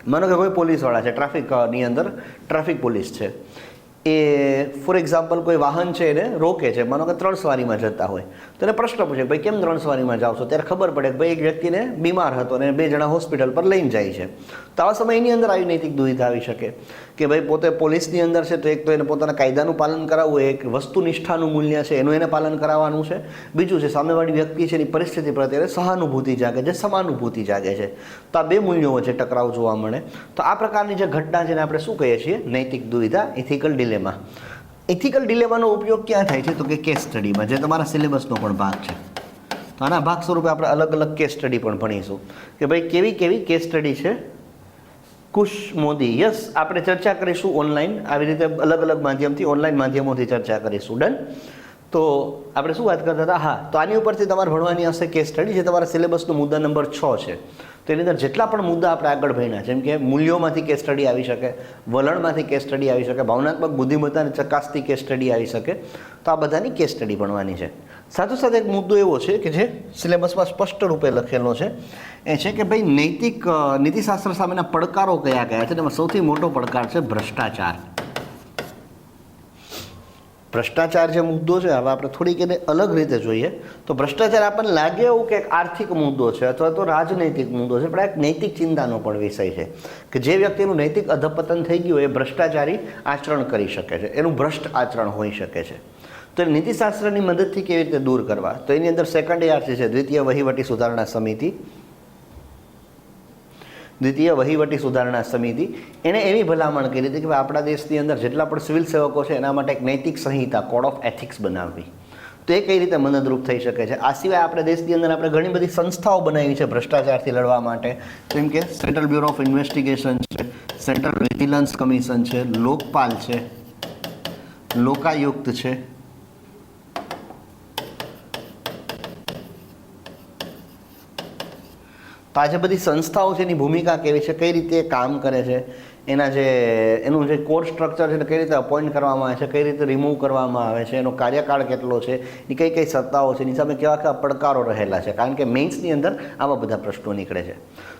માનો કે કોઈ પોલીસવાળા છે, ટ્રાફિકની અંદર ટ્રાફિક પોલીસ છે, એ ફોર એક્ઝામ્પલ કોઈ વાહન છે એને રોકે છે. માનો કે 3 સવારીમાં જતા હોય તો એને પ્રશ્ન પૂછે ભાઈ કેમ 3 સવારીમાં જાઓ છો? ત્યારે ખબર પડે કે ભાઈ એક વ્યક્તિને બીમાર હતો અને 2 જણા હોસ્પિટલ પર લઈને જાય છે. તો આવા સમય એની અંદર આવી નૈતિક દુવિધા આવી શકે કે ભાઈ પોતે પોલીસની અંદર છે તો એક તો એને પોતાના કાયદાનું પાલન કરાવવું, એક વસ્તુનિષ્ઠાનું મૂલ્ય છે એનું એને પાલન કરાવવાનું છે. બીજું છે સામેવાળી વ્યક્તિ છે એની પરિસ્થિતિ પ્રત્યે સહાનુભૂતિ જાગે છે, સમાનુભૂતિ જાગે છે. તો આ બે મૂલ્યો વચ્ચે ટકરાવ જોવા મળે. તો આ પ્રકારની જે ઘટના છે એને આપણે શું કહીએ છીએ? નૈતિક દુવિધા, ઇથિકલ ડિલેમા. ઇથિકલ ડિલેમાનો ઉપયોગ ક્યાં થાય છે? તો કે કેસ સ્ટડીમાં, જે તમારા સિલેબસનો પણ ભાગ છે. તો આના ભાગ સ્વરૂપે આપણે અલગ અલગ કેસ સ્ટડી પણ ભણીશું કે ભાઈ કેવી કેવી કેસ સ્ટડી છે. કુશ મોદી, યસ, આપણે ચર્ચા કરીશું ઓનલાઈન, આવી રીતે અલગ અલગ માધ્યમથી, ઓનલાઈન માધ્યમોથી ચર્ચા કરીશું. ડન. તો આપણે શું વાત કરતા હતા? હા, તો આની ઉપરથી તમારે ભણવાની હશે કેસ સ્ટડી, જે તમારા સિલેબસનો મુદ્દા નંબર 6 છે. તો એની અંદર જેટલા પણ મુદ્દા આપણે આગળ ભણ્યા, જેમ કે મૂલ્યોમાંથી કેસ સ્ટડી આવી શકે, વલણમાંથી કેસ સ્ટડી આવી શકે, ભાવનાત્મક બુદ્ધિમત્તાને ચકાસતી કેસ સ્ટડી આવી શકે, તો આ બધાની કેસ સ્ટડી ભણવાની છે. સાથે એક મુદ્દો એવો છે કે જે સિલેબસમાં સ્પષ્ટ રૂપે લખેલો છે, એ છે કે ભાઈ નૈતિક નીતિશાસ્ત્ર સામેના પડકારો કયા કયા છે. એમાં સૌથી મોટો પડકાર છે ભ્રષ્ટાચાર. ભ્રષ્ટાચાર જે મુદ્દો છે, હવે આપણે થોડીક એને અલગ રીતે જોઈએ તો ભ્રષ્ટાચાર આપણને લાગે એવું કે એક આર્થિક મુદ્દો છે અથવા તો રાજનૈતિક મુદ્દો છે, પણ એક નૈતિક ચિંતાનો પણ વિષય છે કે જે વ્યક્તિનું નૈતિક અધપતન થઈ ગયું એ ભ્રષ્ટાચારી આચરણ કરી શકે છે, એનું ભ્રષ્ટ આચરણ હોઈ શકે છે. તો એ નીતિશાસ્ત્રની મદદથી કેવી રીતે દૂર કરવા, તો એની અંદર સેકન્ડ ARC છે, દ્વિતીય વહીવટી સુધારણા સમિતિ. દ્વિતીય વહીવટી સુધારણા સમિતિ એણે એવી ભલામણ કરી હતી કે આપણા દેશની અંદર જેટલા પણ સિવિલ સેવકો છે એના માટે એક નૈતિક સંહિતા, કોડ ઓફ એથિક્સ બનાવવી. તો એ કઈ રીતે મદદરૂપ થઈ શકે છે. આ સિવાય આપણે દેશની અંદર આપણે ઘણી બધી સંસ્થાઓ બનાવી છે ભ્રષ્ટાચારથી લડવા માટે, જેમ કે સેન્ટ્રલ બ્યુરો ઓફ ઇન્વેસ્ટિગેશન છે, સેન્ટ્રલ વિજિલન્સ કમિશન છે, લોકપાલ છે, લોકાયુક્ત છે. તો આ જે બધી સંસ્થાઓ છે એની ભૂમિકા કેવી છે, કઈ રીતે કામ કરે છે, એનું જે કોર સ્ટ્રક્ચર છે, કઈ રીતે અપોઇન્ટ કરવામાં આવે છે, કઈ રીતે રિમૂવ કરવામાં આવે છે, એનો કાર્યકાળ કેટલો છે, એ કઈ કઈ સત્તાઓ છે, એની સામે કેવા કેવા પડકારો રહેલા છે, કારણ કે મેઇન્સની અંદર આવા બધા પ્રશ્નો નીકળે છે.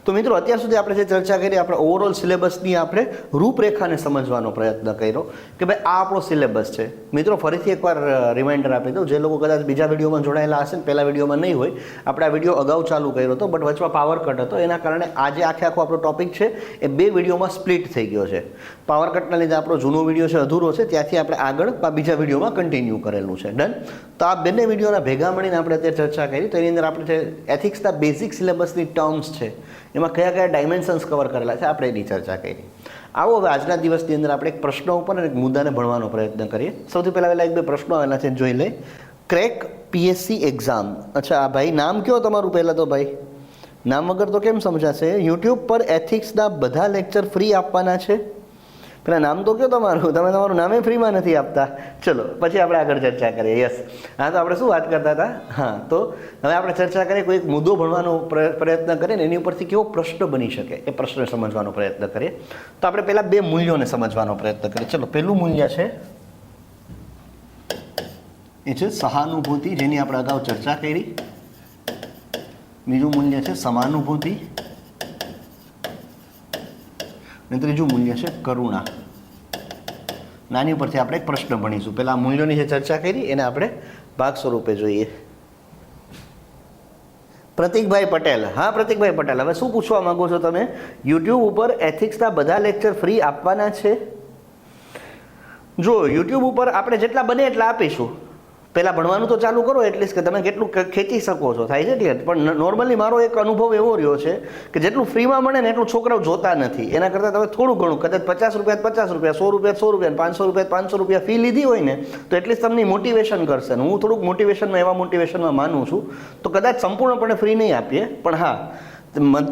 તો મિત્રો અત્યાર સુધી આપણે જે ચર્ચા કરી, આપણે ઓવરઓલ સિલેબસની આપણે રૂપરેખાને સમજવાનો પ્રયત્ન કર્યો કે ભાઈ આ આપણો સિલેબસ છે. મિત્રો ફરીથી એકવાર રિમાઇન્ડર આપી દઉં, જે લોકો કદાચ બીજા વિડીયોમાં જોડાયેલા હશે ને પહેલા વિડીયોમાં નહીં હોય, આપણે આ વિડીયો અગાઉ ચાલુ કર્યો હતો બટ વચમાં પાવર કટ હતો, એના કારણે આજે આખો આપણો ટોપિક છે એ 2 વિડીયોમાં સ્પ્લિટ થઈ ગયો છે. પાવર કટના લીધે આપણો જૂનો વિડીયો છે અધૂરો છે, ત્યાંથી આપણે આગળ બીજા વિડીયોમાં કન્ટિન્યુ કરેલું છે. ડન. તો આ બંને વિડીયોના ભેગા મળીને આપણે અત્યારે ચર્ચા કરી, તો એની અંદર આપણે જે એથિક્સના બેઝિક સિલેબસની ટર્મ્સ છે એમાં કયા કયા ડાયમેન્શન્સ કવર કરેલા છે આપણે એની ચર્ચા કરી. આવો હવે આજના દિવસની અંદર આપણે એક પ્રશ્ન ઉપર અને એક મુદ્દાને ભણવાનો પ્રયત્ન કરીએ. સૌથી પહેલાં એક બે પ્રશ્નો આવેલા છે, જોઈ લઈએ. Crack PSC exam. અચ્છા ભાઈ, નામ કયો તમારું પહેલાં તો? ભાઈ નામ વગર તો કેમ સમજાશે? યુટ્યુબ પર એથિક્સના બધા લેક્ચર ફ્રી આપવાના છે. પેલા નામ તો કયો તમારું? તમે તમારું નામે ફ્રીમાં નથી આપતા. ચલો પછી આપણે આગળ ચર્ચા કરીએ. યસ, હા, તો આપણે શું વાત કરતા હતા? હા, તો હવે આપણે ચર્ચા કરીએ, કોઈ એક મુદ્દો ભણવાનો પ્રયત્ન કરીએ ને એની ઉપરથી કેવો પ્રશ્ન બની શકે એ પ્રશ્ન સમજવાનો પ્રયત્ન કરીએ. તો આપણે પહેલાં 2 મૂલ્યોને સમજવાનો પ્રયત્ન કરીએ. ચલો, પહેલું મૂલ્ય છે એ છે સહાનુભૂતિ, જેની આપણે અગાઉ ચર્ચા કરી. બીજું મૂલ્ય છે સમાનુભૂતિ અને ત્રીજું મૂલ્ય છે કરુણા. નાની ઉપરથી આપણે એક પ્રશ્ન ભણીશું. પહેલા મૂલ્યોની જે ચર્ચા કરી એને આપણે ભાગ સ્વરૂપે જોઈએ. પ્રતિકભાઈ પટેલ. હા પ્રતિકભાઈ પટેલ, હવે શું પૂછવા માંગો છો તમે? યુટ્યુબ ઉપર એથિક્સના બધા લેક્ચર ફ્રી આપવાના છે. જો યુટ્યુબ ઉપર આપણે જેટલા બને એટલા આપીશું. પહેલાં ભણવાનું તો ચાલુ કરો એટલીસ્ટ, કે તમે કેટલું ખેંચી શકો છો, થાય છે ક્લિયર. પણ નોર્મલી મારો એક અનુભવ એવો રહ્યો છે કે જેટલું ફ્રીમાં મળે ને એટલું છોકરાઓ જોતા નથી. એના કરતાં તમે થોડું ઘણું, કદાચ 50 રૂપિયા 50 રૂપિયા, 100 રૂપિયા 100 રૂપિયા, 500 રૂપિયા 500 રૂપિયા ફી લીધી હોય ને તો એટલીસ્ટ તમને મોટિવેશન કરશે. હું થોડુંક મોટિવેશનમાં એવા મોટિવેશનમાં માનું છું. તો કદાચ સંપૂર્ણપણે ફ્રી નહીં આપીએ, પણ હા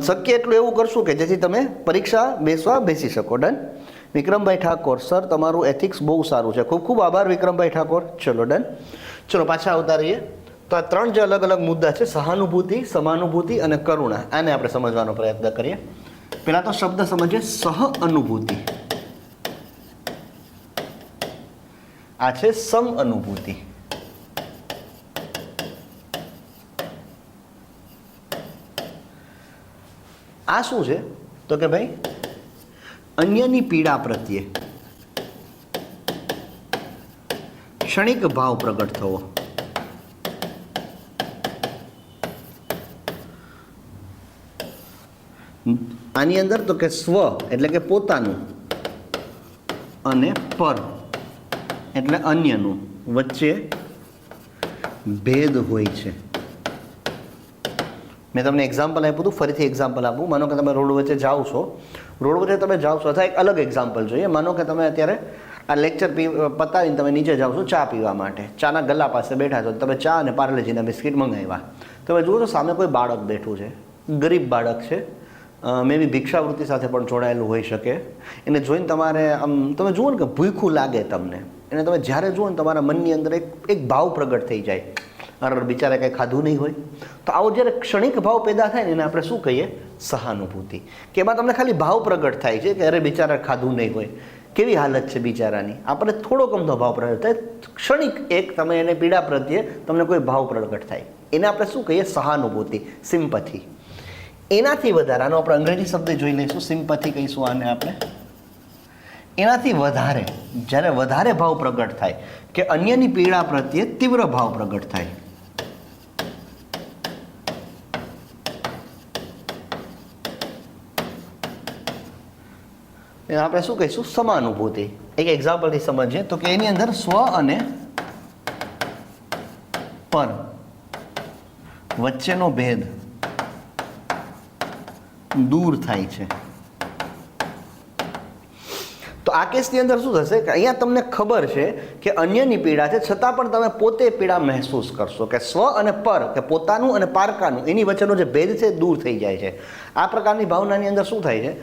શક્ય એટલું એવું કરશું કે જેથી તમે પરીક્ષા બેસી શકો. ડન. વિક્રમભાઈ ઠાકોર, સર તમારું એથિક્સ બહુ સારું છે. ખૂબ ખૂબ આભાર વિક્રમભાઈ ઠાકોર. ચલો ડન. ચલો પાછા આવતા રહીએ. તો આ 3 જે અલગ અલગ મુદ્દા છે, સહાનુભૂતિ, સમાનુભૂતિ અને કરુણા, આને આપણે સમજવાનો પ્રયત્ન કરીએ. પહેલા તો શબ્દ સમજીએ, સહ અનુભૂતિ. આ છે સમ અનુભૂતિ. આ શું છે? તો કે ભાઈ અન્યની પીડા પ્રત્યે ક્ષણિક ભાવ પ્રગટ થવો. આની અંદર તો કે સ્વ એટલે કે પોતાનું અને પર એટલે અન્યનું વચ્ચે ભેદ હોય છે. મેં તમને એક્ઝામ્પલ આપ્યું હતું, ફરીથી એક્ઝામ્પલ આપું. માનો કે તમે રોડ વચ્ચે જાઓ છો, અથવા એક અલગ એક્ઝામ્પલ જોઈએ. માનો કે તમે અત્યારે આ લેક્ચર પતાવીને તમે નીચે જાઓ છો ચા પીવા માટે, ચાના ગલ્લા પાસે બેઠા છો, તમે ચા અને પાર્લેજીના બિસ્કિટ મંગાવ્યા. તમે જુઓ છો સામે કોઈ બાળક બેઠું છે, ગરીબ બાળક છે, મે બી ભિક્ષાવૃત્તિ સાથે પણ જોડાયેલું હોઈ શકે. એને જોઈને તમારે આમ તમે જુઓ ને કે ભૂખ્યું લાગે તમને. એને તમે જ્યારે જુઓ ને તમારા મનની અંદર એક ભાવ પ્રગટ થઈ જાય, અરે બિચારે કંઈ ખાધું નહીં હોય. તો આવો જ્યારે ક્ષણિક ભાવ પેદા થાય ને એને આપણે શું કહીએ? સહાનુભૂતિ. કે એમાં તમને ખાલી ભાવ પ્રગટ થાય છે કે અરે બિચારા ખાધું નહીં હોય, કેવી હાલત છે બિચારાની, આપણે થોડો ગમતો ભાવ પ્રગટ થાય, ક્ષણિક એક તમે એને પીડા પ્રત્યે તમને કોઈ ભાવ પ્રગટ થાય, એને આપણે શું કહીએ? સહાનુભૂતિ, સિમ્પથી. એનાથી વધારે, આનો આપણે અંગ્રેજી શબ્દ જોઈ લઈશું, સિમ્પથી કહીશું આને આપણે. એનાથી વધારે, જ્યારે વધારે ભાવ પ્રગટ થાય કે અન્યની પીડા પ્રત્યે તીવ્ર ભાવ પ્રગટ થાય, એને આપણે શું કહીશું? સમાનુભૂતિ. એક એક્ઝામ્પલથી સમજીએ તો કે એની અંદર સ્વ અને પર વચ્ચેનો ભેદ દૂર થાય છે. તો આ કેસની અંદર શું થશે કે અહીંયા તમને ખબર છે કે અન્યની પીડા છે, છતાં પણ તમે પોતે પીડા મહેસૂસ કરશો કે સ્વ અને પર, કે પોતાનું અને પારકાનું, એની વચ્ચેનો જે ભેદ છે દૂર થઈ જાય છે. આ પ્રકારની ભાવનાની અંદર શું થાય છે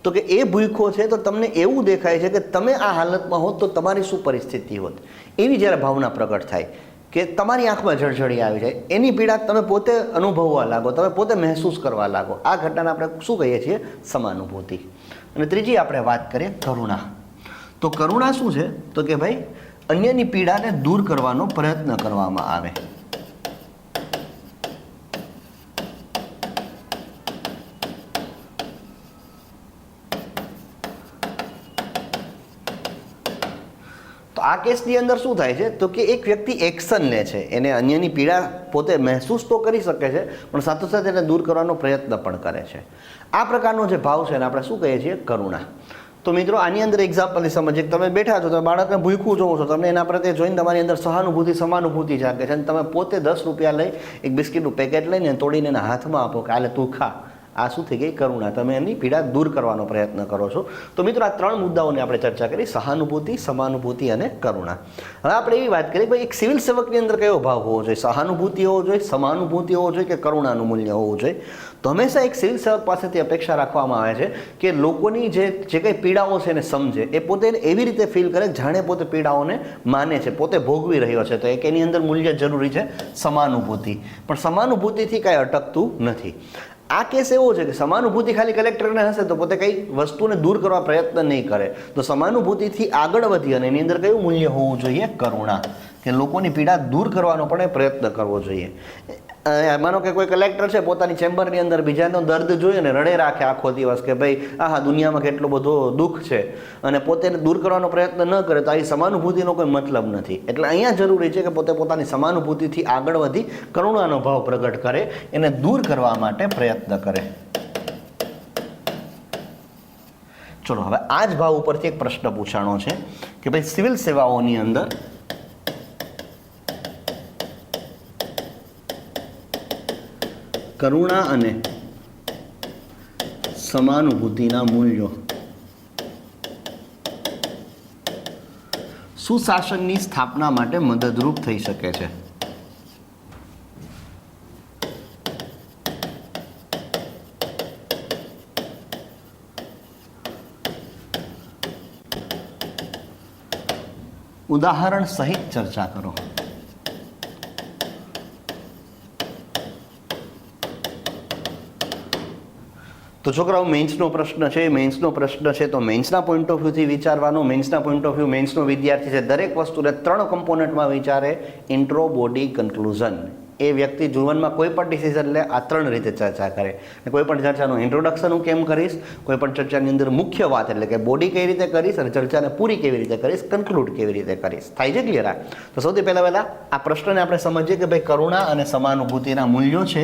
તો કે એ ભૂખો છે તો તમને એવું દેખાય છે કે તમે આ હાલતમાં હોત તો તમારી શું પરિસ્થિતિ હોત. એવી જ્યારે ભાવના પ્રગટ થાય કે તમારી આંખમાં જળજળી આવી જાય, એની પીડા તમે પોતે અનુભવવા લાગો, તમે પોતે મહેસૂસ કરવા લાગો, આ ઘટનાને આપણે શું કહીએ છીએ? સમાનુભૂતિ. અને ત્રીજી આપણે વાત કરીએ કરુણા. તો કરુણા શું છે તો કે ભાઈ અન્યની પીડાને દૂર કરવાનો પ્રયત્ન કરવામાં આવે. તો આ કેસની અંદર શું થાય છે તો કે એક વ્યક્તિ એક્શન લે છે, એને અન્યની પીડા પોતે મહેસૂસ તો કરી શકે છે પણ સાથોસાથ એને દૂર કરવાનો પ્રયત્ન પણ કરે છે. આ પ્રકારનો જે ભાવ છે એને આપણે શું કહીએ છીએ? કરુણા. તો મિત્રો આની અંદર એક્ઝામ્પલની સમજીએ. તમે બેઠા છો, તમે બાળકને ભૂખ્યું જોવો છો, તમને એના પ્રત્યે જોઈને તમારી અંદર સહાનુભૂતિ, સમાનુભૂતિ જાગે છે અને તમે પોતે 10 રૂપિયા લઈ એક બિસ્કિટનું પેકેટ લઈને તોડીને એના હાથમાં આપો કે આલે તું ખા. આ શું થઈ ગઈ? કરુણા. તમે એની પીડા દૂર કરવાનો પ્રયત્ન કરો છો. તો મિત્રો આ 3 મુદ્દાઓની આપણે ચર્ચા કરી: સહાનુભૂતિ, સમાનુભૂતિ અને કરુણા. હવે આપણે એવી વાત કરીએ ભાઈ એક સિવિલ સેવકની અંદર કયો ભાવ હોવો જોઈએ? સહાનુભૂતિ હોવો જોઈએ, સમાનુભૂતિ હોવો જોઈએ કે કરુણાનું મૂલ્ય હોવું જોઈએ? તો હંમેશા એક સિવિલ સેવક પાસેથી અપેક્ષા રાખવામાં આવે છે કે લોકોની જે કંઈ પીડાઓ છે એને સમજે, એ પોતે એવી રીતે ફીલ કરે જાણે પોતે પીડાઓને માને છે, પોતે ભોગવી રહ્યો છે. તો એક એની અંદર મૂલ્ય જરૂરી છે સમાનુભૂતિ. પણ સમાનુભૂતિથી કાંઈ અટકતું નથી. આ કેસ એવો છે કે સમાનુભૂતિ ખાલી કલેક્ટરને હશે તો પોતે કઈ વસ્તુને દૂર કરવા પ્રયત્ન નહીં કરે. તો સમાનુભૂતિથી આગળ વધી અને એની અંદર કયું મૂલ્ય હોવું જોઈએ? કરુણા. કે લોકોની પીડા દૂર કરવાનો પણ પ્રયત્ન કરવો જોઈએ. માનો કે કોઈ કલેક્ટર છે, પોતાની ચેમ્બરની અંદર બીજાનો દર્દ જોઈએ ને રડે રાખે આખો દિવસ કે ભાઈ આહા દુનિયામાં કેટલો બધો દુઃખ છે અને પોતે દૂર કરવાનો પ્રયત્ન ન કરે તો આ સમાનુભૂતિનો કોઈ મતલબ નથી. એટલે અહીંયા જરૂરી છે કે પોતે પોતાની સમાનુભૂતિથી આગળ વધી કરુણાનો ભાવ પ્રગટ કરે, એને દૂર કરવા માટે પ્રયત્ન કરે. ચલો હવે આ જ ભાવ ઉપરથી એક પ્રશ્ન પૂછાણો છે કે ભાઈ સિવિલ સેવાઓની અંદર કરુણા અને સમાનુભૂતિના મૂલ્યો સુશાસનની સ્થાપના માટે મદદરૂપ થઈ શકે છે. ઉદાહરણ સહિત ચર્ચા કરો. તો છોકરાઓ મેન્સનો પ્રશ્ન છે, મેન્સનો પ્રશ્ન છે તો મેન્સના પોઈન્ટ ઓફ વ્યૂથી વિચારવાનો. મેન્સના પોઈન્ટ ઓફ વ્યૂ, મેન્સનો વિદ્યાર્થી છે દરેક વસ્તુને 3 કમ્પોનન્ટમાં વિચારે: ઇન્ટ્રો, બોડી, કન્ક્લુઝન. એ વ્યક્તિ જીવનમાં કોઈ પણ ડિસિઝન લે આ 3 રીતે ચર્ચા કરે. કોઈ પણ ચર્ચાનું ઇન્ટ્રોડક્શન હું કેમ કરીશ, કોઈ પણ ચર્ચાની અંદર મુખ્ય વાત એટલે કે બોડી કઈ રીતે કરીશ અને ચર્ચાને પૂરી કેવી રીતે કરીશ, કન્ક્લુડ કેવી રીતે કરીશ. થાય છે ક્લિયર? તો સૌથી પહેલાં આ પ્રશ્નને આપણે સમજીએ કે ભાઈ કરુણા અને સમાનુભૂતિના મૂલ્યો છે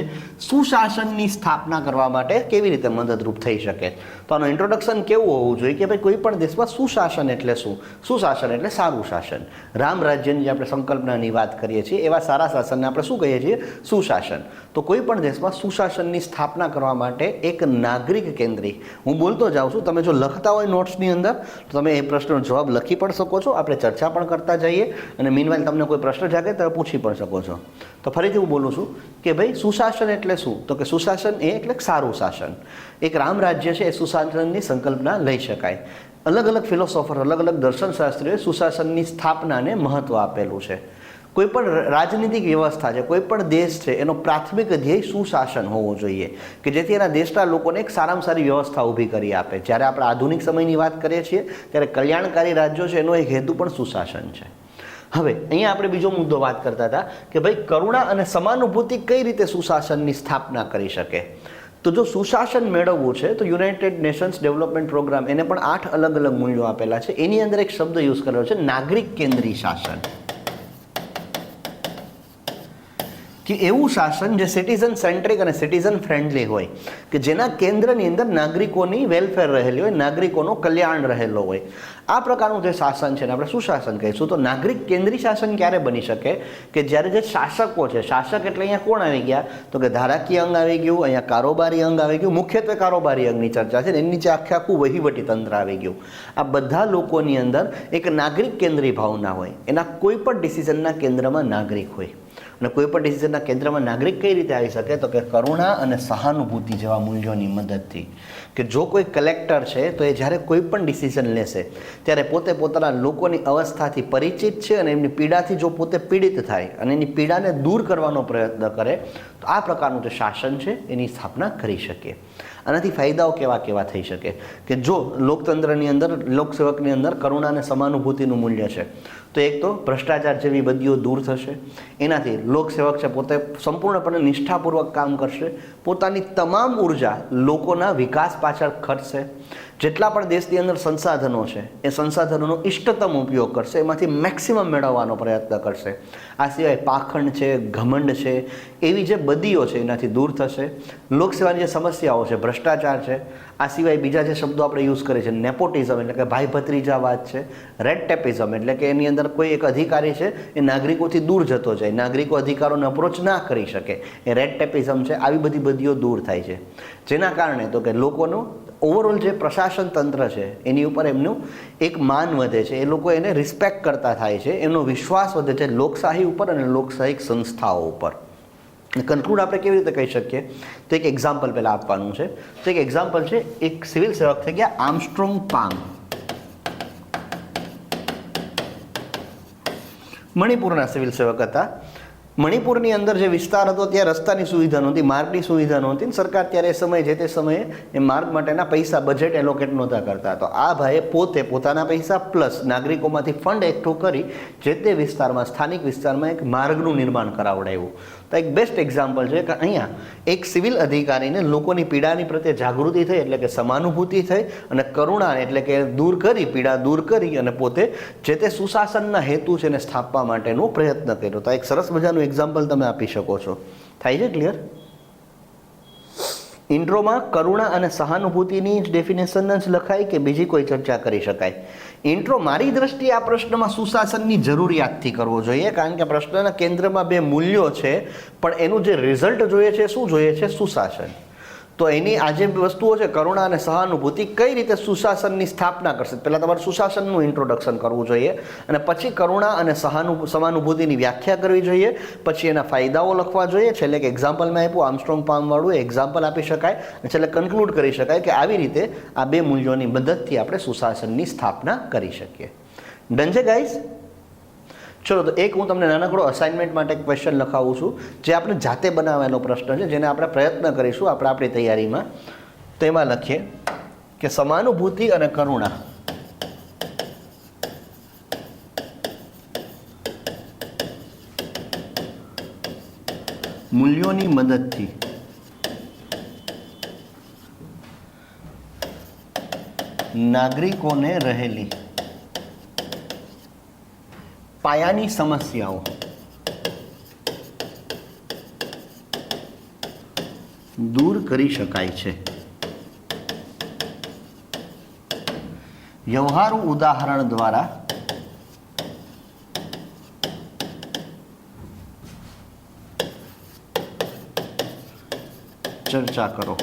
સુશાસનની સ્થાપના કરવા માટે કેવી રીતે મદદરૂપ થઈ શકે. તો આનું ઇન્ટ્રોડક્શન કેવું હોવું જોઈએ કે ભાઈ કોઈ પણ દેશમાં સુશાસન એટલે શું? સુશાસન એટલે સારું શાસન. રામ રાજ્યની જે આપણે સંકલ્પનાની વાત કરીએ છીએ એવા સારા શાસનને આપણે શું કહીએ છીએ? સુશાસન. તો કોઈ પણ દેશમાં સુશાસનની સ્થાપના કરવા માટે એક નાગરિક કેન્દ્રી, હું બોલતો જાઉં છું, તમે જો લખતા હોય નોટ્સની અંદર તો તમે એ પ્રશ્નનો જવાબ લખી પણ શકો છો, આપણે ચર્ચા પણ કરતા જઈએ અને મીનવાઇલ તમને કોઈ પ્રશ્ન જાગે તો પૂછી પણ શકો છો. તો ફરીથી હું બોલું છું કે ભાઈ સુશાસન એટલે શું? તો કે સુશાસન એટલે સારું શાસન. એક રામ રાજ્ય છે એ સુશાસનની સંકલ્પના લઈ શકાય. અલગ અલગ ફિલોસોફર, અલગ અલગ દર્શનશાસ્ત્રીઓએ સુશાસનની સ્થાપનાને મહત્વ આપેલું છે. કોઈ પણ રાજનીતિક વ્યવસ્થા છે, કોઈ પણ દેશ છે, એનો પ્રાથમિક ધ્યેય સુશાસન હોવો જોઈએ કે જેથી એના દેશના લોકોને એક સારામાં સારી વ્યવસ્થા ઊભી કરી આપે. જ્યારે આપણે આધુનિક સમયની વાત કરીએ છીએ ત્યારે કલ્યાણકારી રાજ્યો છે એનો એક હેતુ પણ સુશાસન છે. હવે અહીંયા આપણે બીજો મુદ્દો વાત કરતા હતા કે ભાઈ કરુણા અને સમાનુભૂતિ કઈ રીતે સુશાસનની સ્થાપના કરી શકે. તો જો સુશાસન મેળવવું છે તો યુનાઇટેડ નેશન્સ ડેવલપમેન્ટ પ્રોગ્રામ એને પણ 8 અલગ અલગ મૂલ્યો આપેલા છે. એની અંદર એક શબ્દ યુઝ કરેલો છે નાગરિક કેન્દ્રી શાસન, કે એવું શાસન જે સિટીઝન સેન્ટ્રિક અને સિટીઝન ફ્રેન્ડલી હોય, કે જેના કેન્દ્રની અંદર નાગરિકોની વેલફેર રહેલી હોય, નાગરિકોનું કલ્યાણ રહેલો હોય. આ પ્રકારનું જે શાસન છે ને આપણે સુશાસન કહીશું. તો નાગરિક કેન્દ્રી શાસન ક્યારે બની શકે કે જ્યારે જે શાસકો છે, શાસક એટલે અહીંયા કોણ આવી ગયા તો કે ધારાકીય અંગ આવી ગયું, અહીંયા કારોબારી અંગ આવી ગયું. મુખ્યત્વે કારોબારી અંગની ચર્ચા છે, એની નીચે આખું વહીવટી તંત્ર આવી ગયું. આ બધા લોકોની અંદર એક નાગરિક કેન્દ્રી ભાવના હોય, એના કોઈ પણ ડિસિઝનના કેન્દ્રમાં નાગરિક હોય. અને કોઈ પણ ડિસિઝનના કેન્દ્રમાં નાગરિક કઈ રીતે આવી શકે તો કે કરુણા અને સહાનુભૂતિ જેવા મૂલ્યોની મદદથી. કે જો કોઈ કલેક્ટર છે તો એ જ્યારે કોઈ પણ ડિસિઝન લેશે ત્યારે પોતે પોતાના લોકોની અવસ્થાથી પરિચિત છે અને એમની પીડાથી જો પોતે પીડિત થાય અને એની પીડાને દૂર કરવાનો પ્રયત્ન કરે તો આ પ્રકારનું જે શાસન છે એની સ્થાપના કરી શકે. આનાથી ફાયદાઓ કેવા કેવા થઈ શકે કે જો લોકતંત્રની અંદર, લોકસેવકની અંદર કરુણા અને સમાનુભૂતિનું મૂલ્ય છે તો એક તો ભ્રષ્ટાચાર જેવી બદીઓ દૂર થશે. એનાથી લોકસેવક છે પોતે સંપૂર્ણપણે નિષ્ઠાપૂર્વક કામ કરશે, પોતાની તમામ ઉર્જા લોકોના વિકાસ પાછળ ખર્ચશે. જેટલા પણ દેશની અંદર સંસાધનો છે એ સંસાધનોનો ઇષ્ટતમ ઉપયોગ કરશે, એમાંથી મેક્સિમમ મેળવવાનો પ્રયત્ન કરશે. આ સિવાય પાખંડ છે, ઘમંડ છે, એવી જે બદીઓ છે એનાથી દૂર થશે. લોકસેવાની જે સમસ્યાઓ છે, ભ્રષ્ટાચાર છે, આ સિવાય બીજા જે શબ્દો આપણે યુઝ કરીએ છીએ, નેપોટિઝમ એટલે કે ભાઈ ભત્રીજાવાદ છે, રેડ ટેપિઝમ એટલે કે એની અંદર કોઈ એક અધિકારી છે એ નાગરિકોથી દૂર જતો જાય, નાગરિકો અધિકારોને અપ્રોચ ના કરી શકે, એ રેડ ટેપિઝમ છે. આવી બધી બદીઓ દૂર થાય છે, જેના કારણે તો કે લોકોનું ઓવરઓલ જે પ્રશાસન તંત્ર છે એની ઉપર એમનું એક માન વધે છે, એ લોકો એને રિસ્પેક્ટ કરતા થાય છે, એમનો વિશ્વાસ વધે છે લોકશાહી ઉપર અને લોકશાહી સંસ્થાઓ ઉપર. કન્ક્લુડ આપણે કેવી રીતે કહી શકીએ તો એક એક્ઝામ્પલ પહેલાં આપવાનું છે. તો એક એક્ઝામ્પલ છે, એક સિવિલ સેવક થઈ ગયા આર્મસ્ટ્રોંગ પામ, મણિપુરના સિવિલ સેવક હતા. મણિપુરની અંદર જે વિસ્તાર હતો ત્યાં રસ્તાની સુવિધા નહોતી, માર્ગની સુવિધા નહોતી. સરકાર ત્યારે એ સમયે જે તે સમયે એ માર્ગ માટેના પૈસા બજેટ એલોકેટ નહોતા કરતા. તો આ ભાઈએ પોતે પોતાના પૈસા પ્લસ નાગરિકોમાંથી ફંડ એકઠું કરી જે તે વિસ્તારમાં, સ્થાનિક વિસ્તારમાં એક માર્ગનું નિર્માણ કરાવડાવ્યું. તો એક બેસ્ટ એક્ઝામ્પલ છે કે અહીંયા એક સિવિલ અધિકારીને લોકોની પીડાની પ્રત્યે જાગૃતિ થઈ એટલે કે સમાનુભૂતિ થઈ અને કરુણા એટલે કે દૂર કરી, પીડા દૂર કરી અને પોતે જે તે સુશાસનના હેતુ છે એને સ્થાપવા માટેનો પ્રયત્ન કર્યો. તો એક સરસ મજાનું એક્ઝામ્પલ તમે આપી શકો છો. થાય છે ક્લિયર? ઇન્ટ્રોમાં કરુણા અને સહાનુભૂતિની જ ડેફિનેશન જ લખાય કે બીજી કોઈ ચર્ચા કરી શકાય? ઇન્ટ્રો મારી દ્રષ્ટિએ આ પ્રશ્નમાં સુશાસનની જરૂરિયાતથી કરવો જોઈએ, કારણ કે પ્રશ્નના કેન્દ્રમાં બે મૂલ્યો છે પણ એનું જે રિઝલ્ટ જોઈએ છે શું જોઈએ છે? સુશાસન. તો એની આ જે વસ્તુઓ છે કરુણા અને સહાનુભૂતિ કઈ રીતે સુશાસનની સ્થાપના કરશે, પહેલાં તમારે સુશાસનનું ઇન્ટ્રોડક્શન કરવું જોઈએ અને પછી કરુણા અને સમાનુભૂતિની વ્યાખ્યા કરવી જોઈએ, પછી એના ફાયદાઓ લખવા જોઈએ. છેલ્લે એક એક્ઝામ્પલ મેં આપ્યું આર્મસ્ટ્રોંગ પામવાળું, એક્ઝામ્પલ આપી શકાય અને છેલ્લે કન્ક્લુડ કરી શકાય કે આવી રીતે આ બે મૂલ્યોની મદદથી આપણે સુશાસનની સ્થાપના કરી શકીએ. ડન છે ગાઈઝ? ચલો, તો એક હું તમને નાનકડો અસાઇનમેન્ટ માટે એક ક્વેશ્ચન લખાવું છું, જે આપણે જાતે બનાવેલો પ્રશ્ન છે, જેને આપણે પ્રયત્ન કરીશું આપણી તૈયારીમાં. તો એમાં લખીએ કે સમાનુભૂતિ અને કરુણા મૂલ્યોની મદદથી નાગરિકોને રહેલી પાયાની સમસ્યાઓ દૂર કરી શકાય છે. વ્યવહારુ ઉદાહરણ દ્વારા ચર્ચા કરો.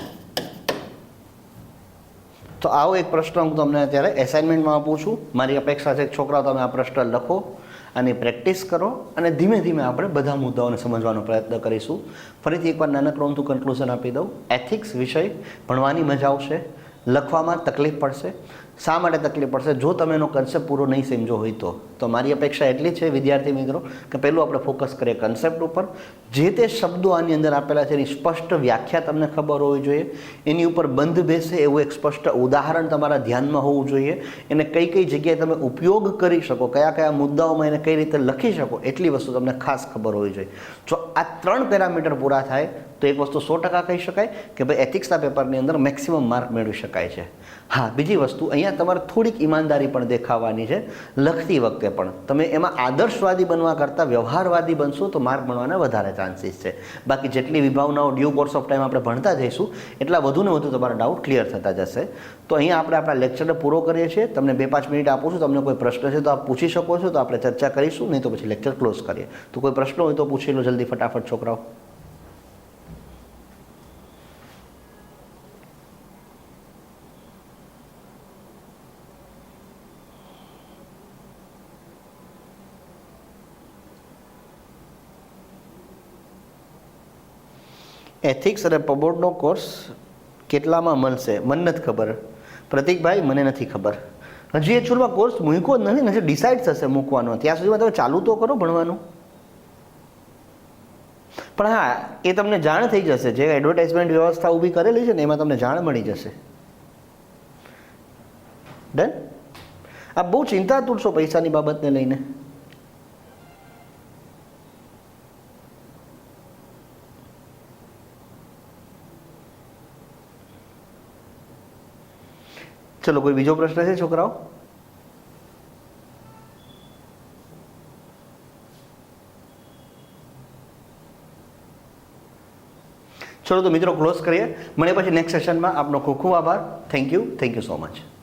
તો આવો એક પ્રશ્ન હું તમને અત્યારે એસાઇનમેન્ટમાં આપું છું. મારી અપેક્ષા છે કે છોકરાઓ તમે આ પ્રશ્ન લખો, આની પ્રેક્ટિસ કરો અને ધીમે ધીમે આપણે બધા મુદ્દાઓને સમજવાનો પ્રયત્ન કરીશું. ફરીથી એકવાર નાનકડું હું કન્ક્લુઝન આપી દઉં. એથિક્સ વિષય ભણવાની મજા આવશે, લખવામાં તકલીફ પડશે. શા માટે તકલીફ પડશે? જો તમે એનો કન્સેપ્ટ પૂરો નહીં સમજો હોય તો મારી અપેક્ષા એટલી છે વિદ્યાર્થી મિત્રો કે પહેલું આપણે ફોકસ કરીએ કન્સેપ્ટ ઉપર. જે તે શબ્દો આની અંદર આપેલા છે એની સ્પષ્ટ વ્યાખ્યા તમને ખબર હોવી જોઈએ. એની ઉપર બંધ બેસે એવું એક સ્પષ્ટ ઉદાહરણ તમારા ધ્યાનમાં હોવું જોઈએ. એને કઈ કઈ જગ્યાએ તમે ઉપયોગ કરી શકો, કયા કયા મુદ્દાઓમાં એને કઈ રીતે લખી શકો, એટલી વસ્તુ તમને ખાસ ખબર હોવી જોઈએ. જો આ 3 પેરામીટર પૂરા થાય તો એક વસ્તુ 100% કહી શકાય કે ભાઈ એથિક્સના પેપરની અંદર મેક્સિમમ માર્ક મેળવી શકાય છે. હા, બીજી વસ્તુ અહીંયા તમારે થોડીક ઈમાનદારી પણ દેખાવાની છે. લખતી વખતે પણ તમે એમાં આદર્શવાદી બનવા કરતાં વ્યવહારવાદી બનશો તો માર્ક મળવાના વધારે ચાન્સીસ છે. બાકી જેટલી વિભાવનાઓ ડ્યુ કોર્સ ઓફ ટાઈમ આપણે ભણતા જઈશું એટલા વધુ ને વધુ તમારા ડાઉટ ક્લિયર થતા જશે. તો અહીંયા આપણે આપણા લેક્ચરને પૂરો કરીએ છીએ. તમને 2-5 મિનિટ આપું છું. તમને કોઈ પ્રશ્ન છે તો આપ પૂછી શકો છો, તો આપણે ચર્ચા કરીશું. નહીં તો પછી લેક્ચર ક્લોઝ કરીએ. તો કોઈ પ્રશ્ન હોય તો પૂછી લો જલ્દી ફટાફટ છોકરાઓ. એથિક્સ અને પબોર્ડનો કોર્સ કેટલામાં મળશે? મને નથી ખબર પ્રતિકભાઈ, મને નથી ખબર. હજી એકચ્યુઅલમાં કોર્સ મૂક્યો જ નથી, હજી ડિસાઇડ થશે મૂકવાનો. ત્યાં સુધીમાં તમે ચાલુ તો કરો ભણવાનું. પણ હા, એ તમને જાણ થઈ જશે. જે એડવર્ટાઇઝમેન્ટ વ્યવસ્થા ઊભી કરેલી છે ને એમાં તમને જાણ મળી જશે. ડન? આ બહુ ચિંતાતુર છો પૈસાની બાબતને લઈને. ચલો, કોઈ બીજો પ્રશ્ન છે છોકરાઓ? ચલો તો મિત્રો ક્લોઝ કરીએ. મળે પછી નેક્સ્ટ સેશનમાં. આપનો ખૂબ ખૂબ આભાર. Thank you so much.